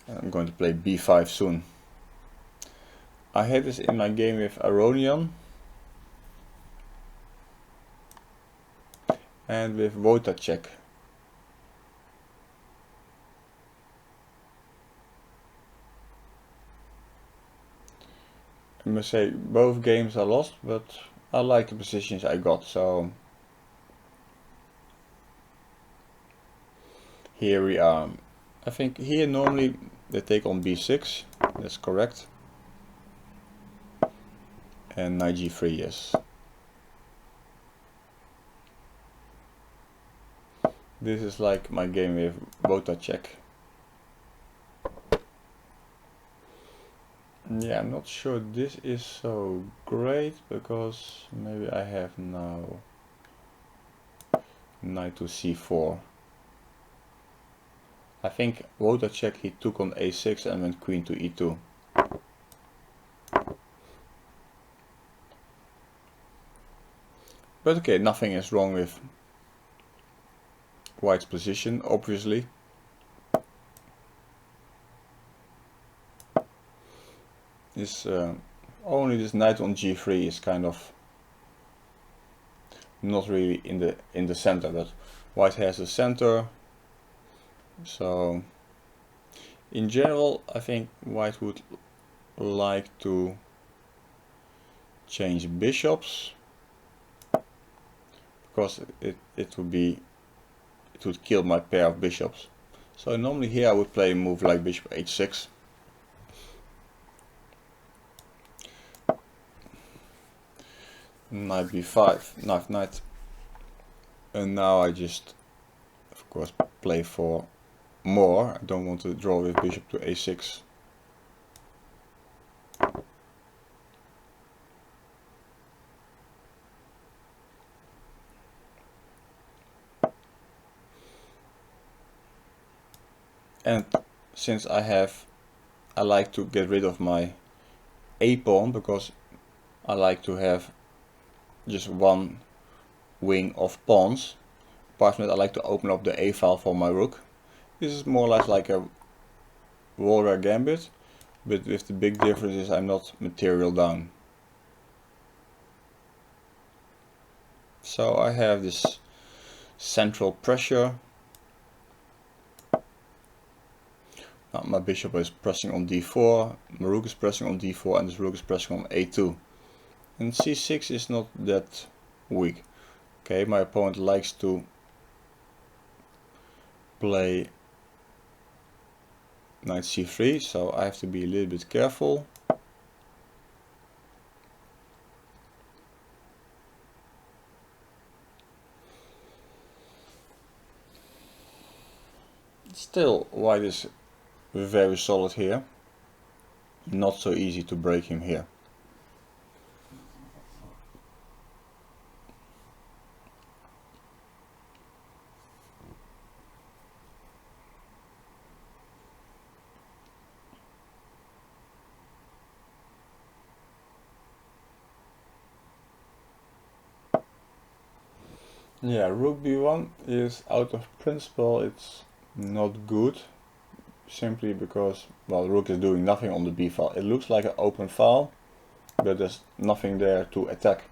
I'm going to play b5 soon. I had this in my game with Aronian and with Wojtacek. I must say both games are lost, but I like the positions I got, so here we are. I think here normally they take on b6, that's correct. And knight g3, yes. This is like my game with Wojtacek. Yeah, I'm not sure this is so great because maybe I have now knight to c4. I think Wojtacek, he took on a6 and went queen to e2. But okay, nothing is wrong with White's position, obviously. This only this knight on g3 is kind of not really in the center, but White has the center. So in general, I think White would like to change bishops because it would kill my pair of bishops. So normally here I would play a move like bishop h6. Knight b5, knight. And now I just, of course, play for more. I don't want to draw with bishop to a6. And since I like to get rid of my a pawn because I like to have just one wing of pawns. Apart from that, I like to open up the a file for my rook. This is more or less like a warrior gambit, but with the big difference is I'm not material down. So I have this central pressure. Now my bishop is pressing on d4, my rook is pressing on d4, and this rook is pressing on a2. And c6 is not that weak. Okay, my opponent likes to play knight c3, so I have to be a little bit careful. Still, White is very solid here. Not so easy to break him here. Yeah, rook b1 is out of principle, it's not good. Simply because, well, rook is doing nothing on the b file. It looks like an open file, but there's nothing there to attack.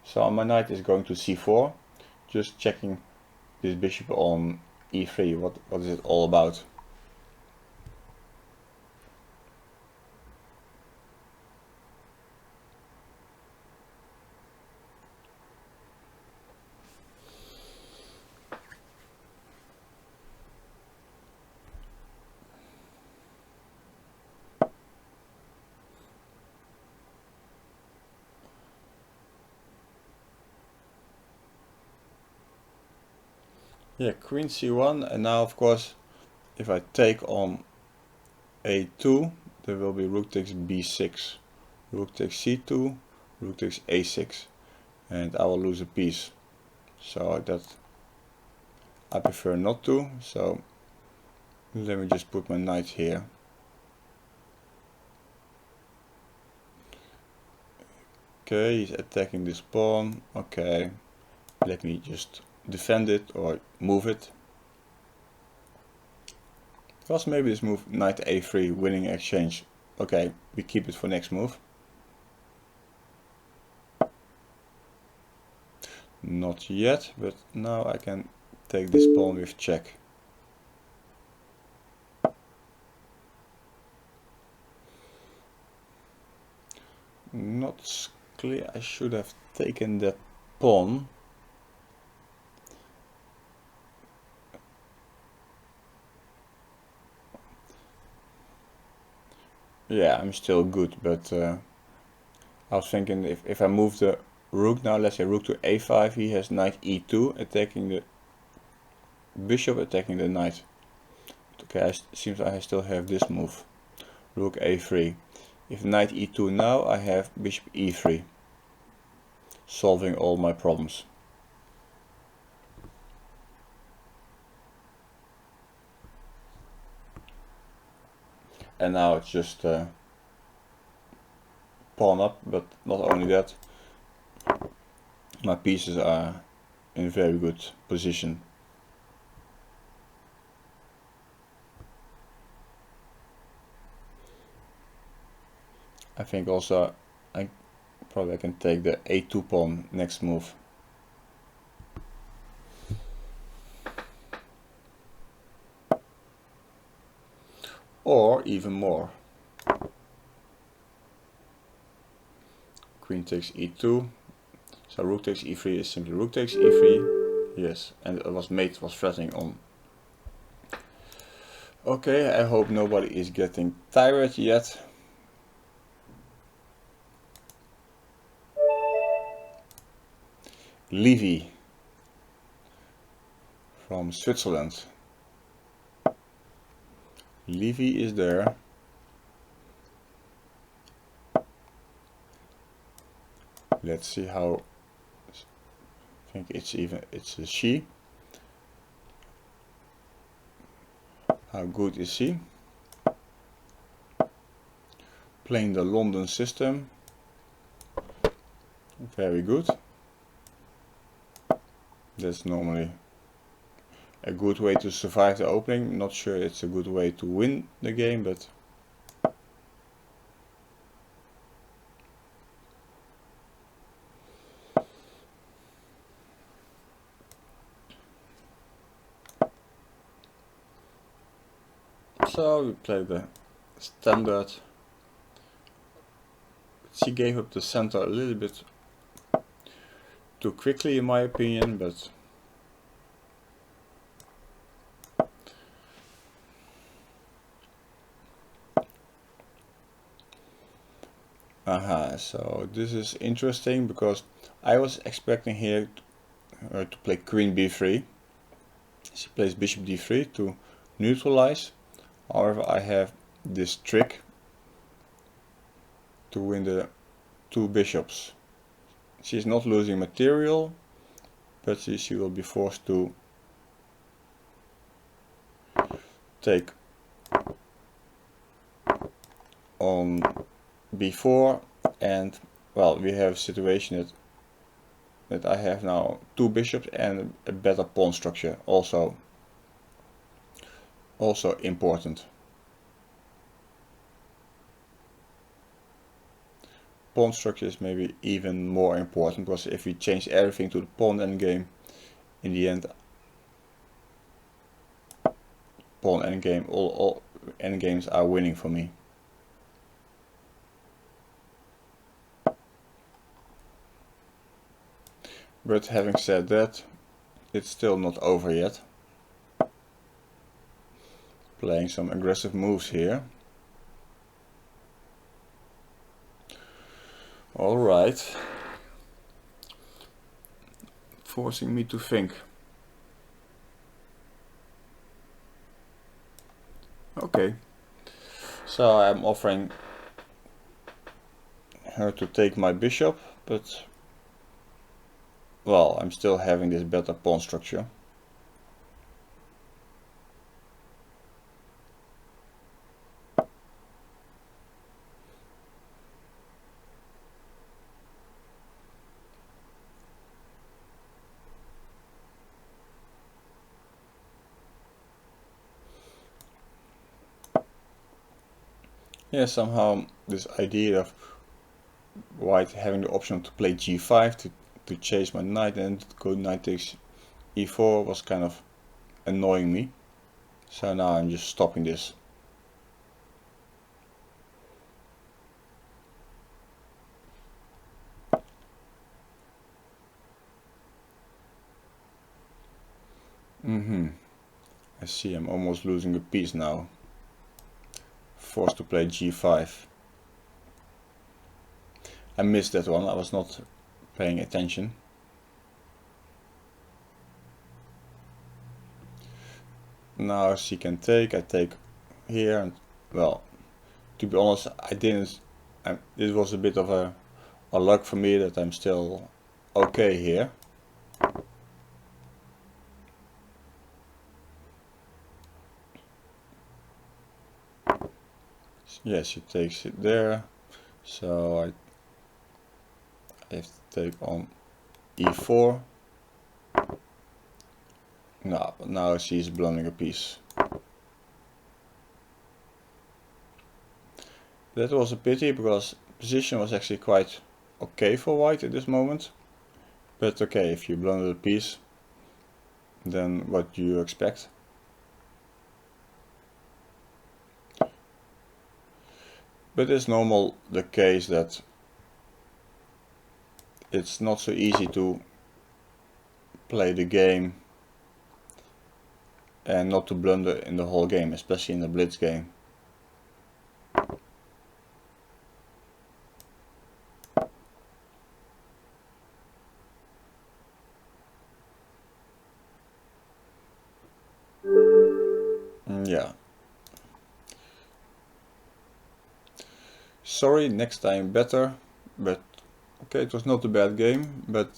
So my knight is going to c4, just checking this bishop on e3. What is it all about? Yeah, queen c1, and now of course if I take on a2, there will be rook takes b6, rook takes c2, rook takes a6, and I will lose a piece. So that I prefer not to, so let me just put my knight here. Okay, he's attacking this pawn. Okay, let me just defend it or move it. Because maybe this move, knight a3, winning exchange. Okay, we keep it for next move. Not yet, but now I can take this pawn with check. Not clear, I should have taken that pawn. Yeah, I'm still good, but I was thinking if I move the rook now, let's say rook to a5, he has knight e2 attacking the bishop, attacking the knight. Okay, seems I still have this move, rook a3. If knight e2 now, I have bishop e3, solving all my problems. And now it's just pawn up, but not only that, my pieces are in very good position. I think also I can take the a2 pawn next move. Or even more. Queen takes e2. So rook takes e3 is simply rook takes e3. Yes, and it was mate was threatening on. Okay, I hope nobody is getting tired yet. Levy from Switzerland. Levy is there. Let's see how. I think it's a she. How good is she? Playing the London system. Very good. That's normally a good way to survive the opening. Not sure it's a good way to win the game, but so we played the standard. She gave up the center a little bit too quickly in my opinion, but so this is interesting because I was expecting here to play queen b3. She plays bishop d3 to neutralize. However, I have this trick to win the two bishops. She's not losing material, but she will be forced to take on b4, and well, we have a situation that I have now two bishops and a better pawn structure, also important. Pawn structure is maybe even more important, because if we change everything to the pawn endgame, in the end pawn endgame, all endgames are winning for me. But having said that, it's still not over yet. Playing some aggressive moves here. Alright. Forcing me to think. Okay. So I'm offering her to take my bishop, but well, I'm still having this better pawn structure. Yeah, somehow this idea of white having the option to play g5 to chase my knight and go knight takes e4 was kind of annoying me. So now I'm just stopping this. I see I'm almost losing a piece now. Forced to play g5. I missed that one, I was not paying attention. Now she can take, I take here, and well, to be honest, I didn't, this was a bit of a luck for me that I'm still okay here. Yes, she takes it there, so I have to take on e4. No, now she's blundering a piece. That was a pity because position was actually quite okay for white at this moment. But okay, if you blunder a piece, then what do you expect? But it's normal the case that it's not so easy to play the game and not to blunder in the whole game, especially in the blitz game. Yeah. Sorry, next time better, but okay, it was not a bad game, but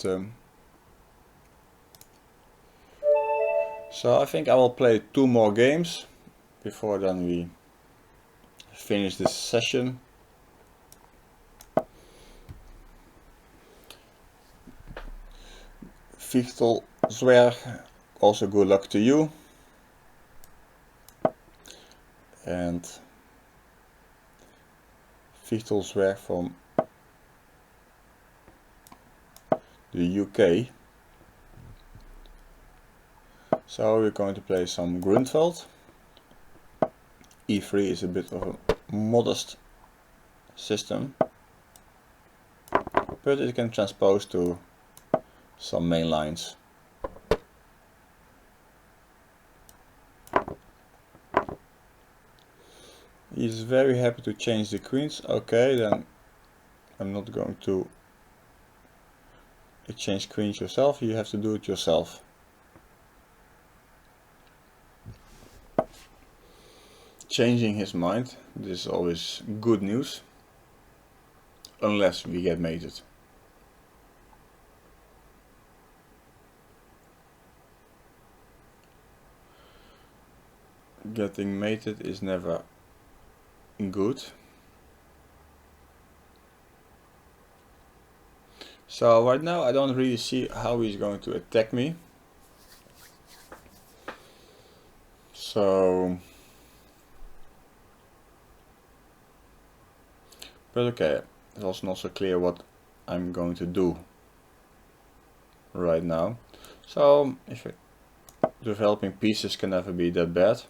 so I think I will play 2 more games before then we finish this session. Vichtel Zwerg, also good luck to you. And Vichtel Zwerg from the UK. So we're going to play some Grunfeld. E3 is a bit of a modest system, but it can transpose to some main lines. He's very happy to change the queens. Okay, then I'm not going to exchange queens yourself, you have to do it yourself. Changing his mind, this is always good news, unless we get mated. Getting mated is never good. So right now I don't really see how he's going to attack me. So, but okay, it's also not so clear what I'm going to do right now. So if developing pieces can never be that bad.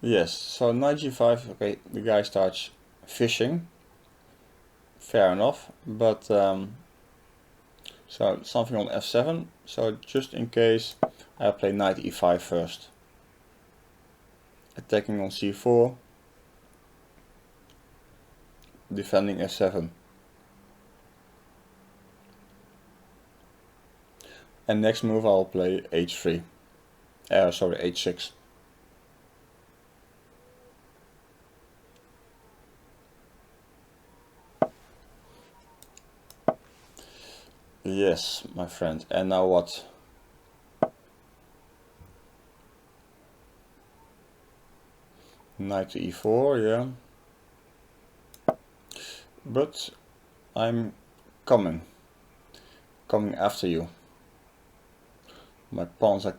Yes, so knight g5, okay, the guy starts fishing, fair enough, but so something on f7, so just in case I play knight e5 first. Attacking on c4, defending f7. And next move I'll play h3, sorry, h6. Yes, my friend, and now what? Knight to e4, yeah. But I'm coming after you. My pawns are...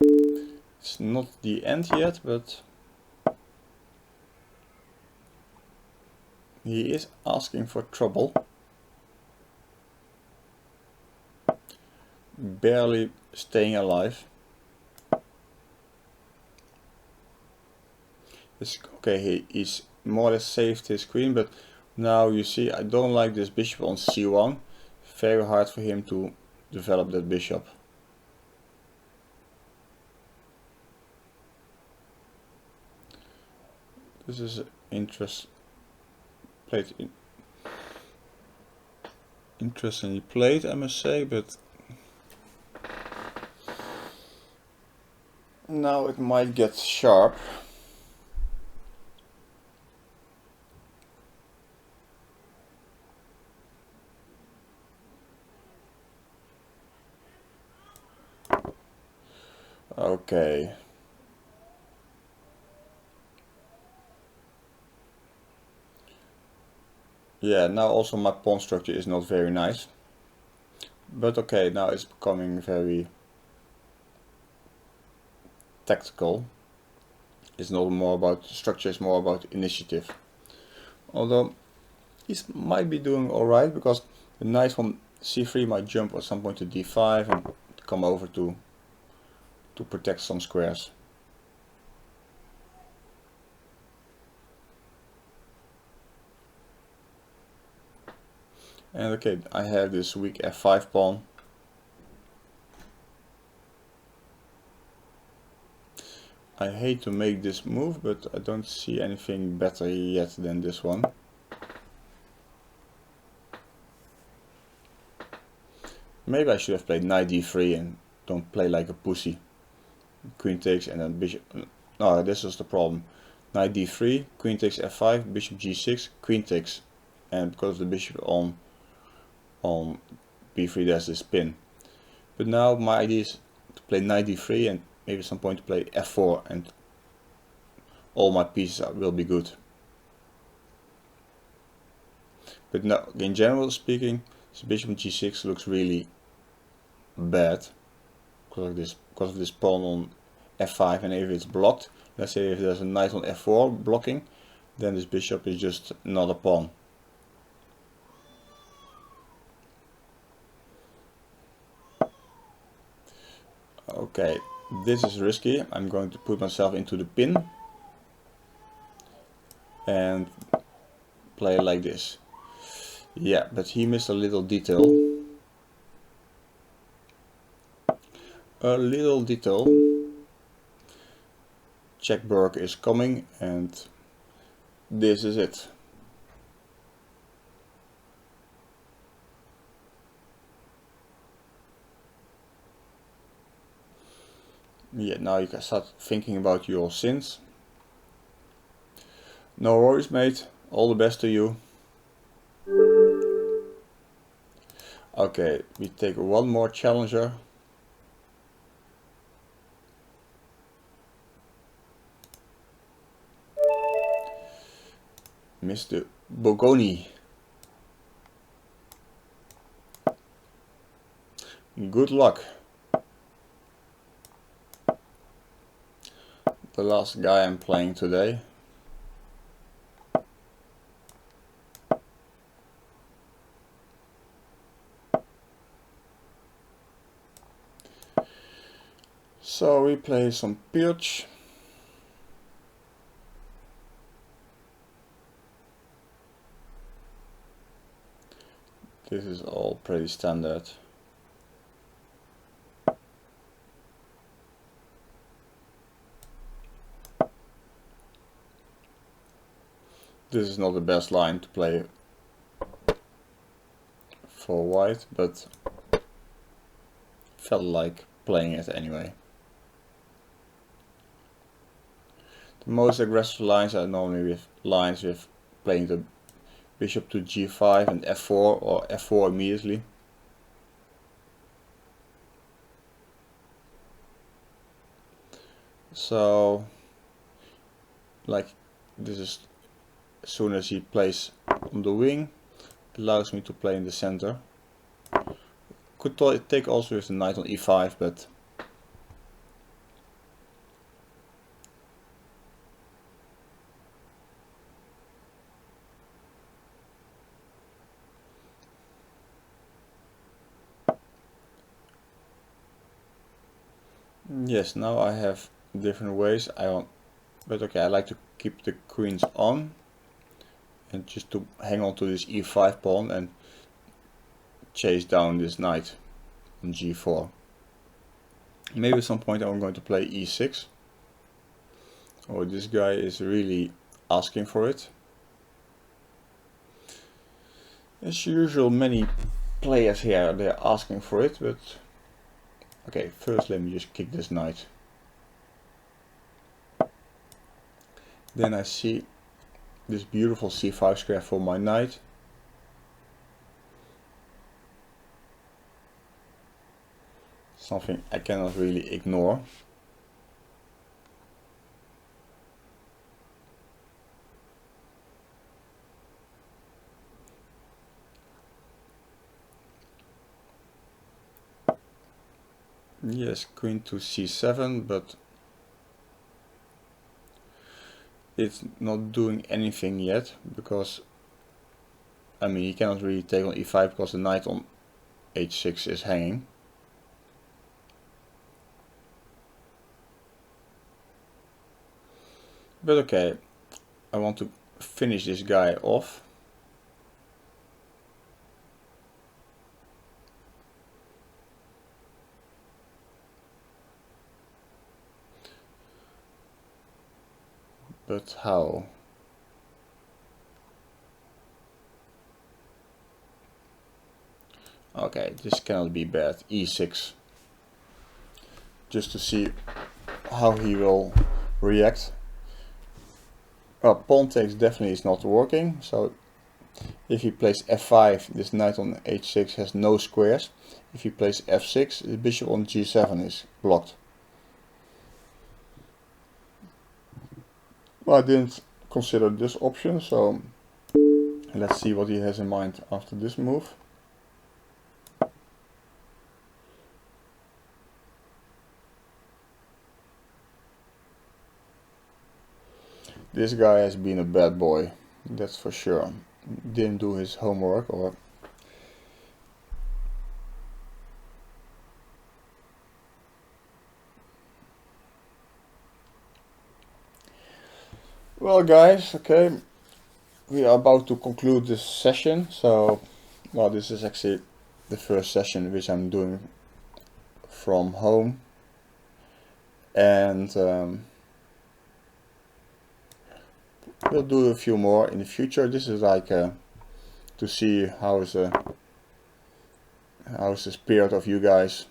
It's not the end yet, but he is asking for trouble. Barely staying alive. It's okay, he's more or less saved his queen, but now you see I don't like this bishop on c1. Very hard for him to develop that bishop. This is interestingly played, I must say, but now it might get sharp. Okay. Yeah, now also my pawn structure is not very nice. But okay, now it's becoming very tactical. It's not more about structure, it's more about initiative. Although he might be doing alright, because the knight from c3 might jump at some point to d5 and come over to protect some squares. And okay, I have this weak f5 pawn. I hate to make this move, but I don't see anything better yet than this one. Maybe I should have played knight d3 and don't play like a pussy. Queen takes and then bishop... No, this is the problem. Knight d3, queen takes f5, bishop g6, queen takes. And because of the bishop on b3 there's this pin. But now my idea is to play knight d3 and maybe at some point to play f4 and all my pieces will be good. But no, in general speaking, this bishop on g6 looks really bad because of this pawn on f5, and if it's blocked, let's say if there's a knight on f4 blocking, then this bishop is just another pawn. Okay, this is risky. I'm going to put myself into the pin and play like this. Yeah, but he missed a little detail. A little detail. Checkberg is coming and this is it. Yeah, now you can start thinking about your sins. No worries, mate. All the best to you. Okay, we take one more challenger. Mr. Bogoni. Good luck. The last guy I'm playing today. So we play some Pirch. This is all pretty standard. This is not the best line to play for white, but felt like playing it anyway. The most aggressive lines are normally with lines with playing the bishop to g5 and f4 or f4 immediately. So like this is, as soon as he plays on the wing, it allows me to play in the center. Could take also with the knight on e5, but yes, now I have different ways. But okay, I like to keep the queens on and just to hang on to this e5 pawn and chase down this knight on g4. Maybe at some point I'm going to play e6. Oh, this guy is really asking for it. As usual, many players here, they're asking for it, but okay, first let me just kick this knight. Then I see this beautiful c5 square for my knight. Something I cannot really ignore. Yes, queen to c7, but it's not doing anything yet, because I mean he cannot really take on e5 because the knight on h6 is hanging. But okay, I want to finish this guy off. But how? Okay, this cannot be bad. e6. Just to see how he will react. Pawn takes definitely is not working, so if he plays f5, this knight on h6 has no squares. If he plays f6, the bishop on g7 is blocked. Well, I didn't consider this option, so let's see what he has in mind after this move. This guy has been a bad boy, that's for sure. Didn't do his homework, or well guys, okay, we are about to conclude this session. So well, this is actually the first session which I'm doing from home, and we'll do a few more in the future. This is like to see how's the spirit of you guys.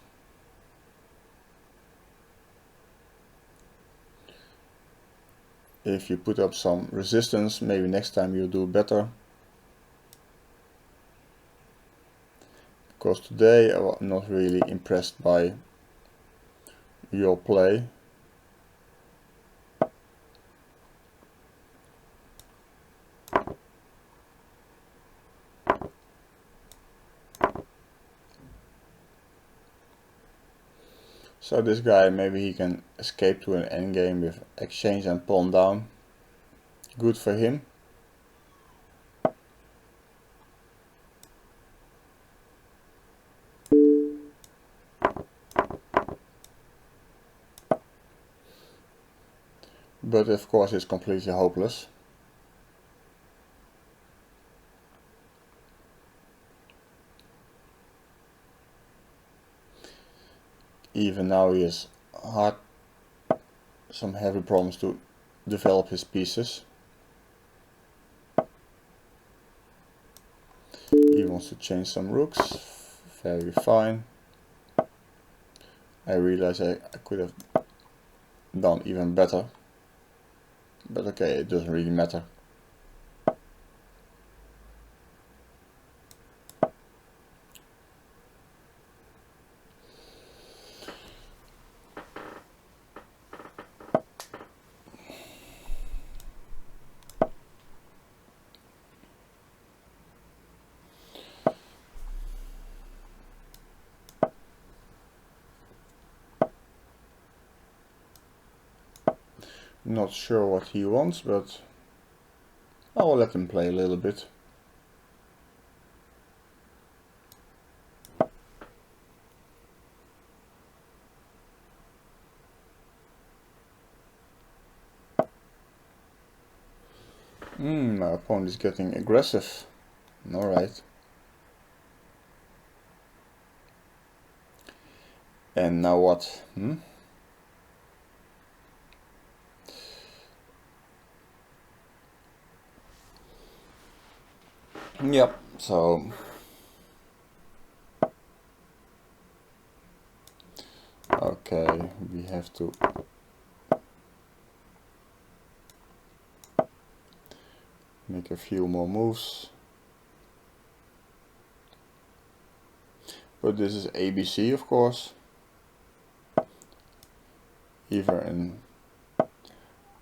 If you put up some resistance, maybe next time you'll do better. Because today I'm not really impressed by your play. So this guy, maybe he can escape to an endgame with exchange and pawn down. Good for him. But of course it's completely hopeless. Even now he has some heavy problems to develop his pieces. He wants to change some rooks. Very fine. I realize I could have done even better. But okay, it doesn't really matter. Not sure what he wants, but I will let him play a little bit. My opponent is getting aggressive. Alright. And now what? Yep, so okay, we have to make a few more moves. But this is ABC, of course. Either in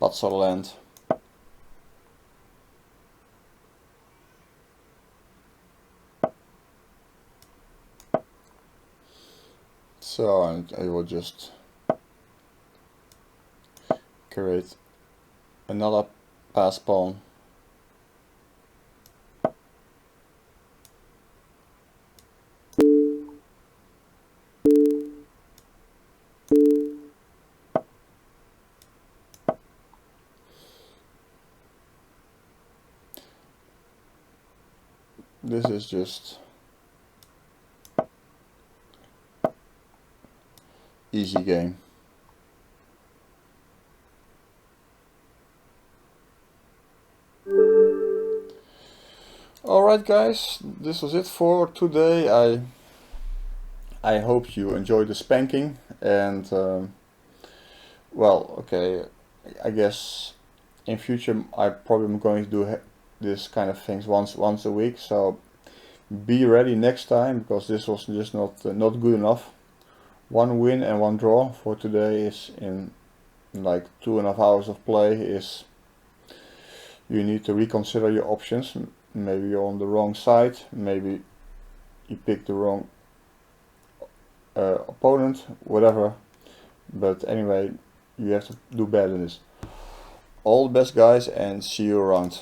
Patserland. So I will just create another pass pawn. This is just easy game. Alright guys, this was it for today. I hope you enjoyed the spanking, and well, okay, I guess in future I probably am going to do this kind of things once a week, so be ready next time, because this was just not good enough. 1 win and 1 draw for today is in like 2.5 hours of play. Is you need to reconsider your options. Maybe you're on the wrong side, maybe you picked the wrong opponent, whatever, but anyway, you have to do better than this. All the best guys, and see you around.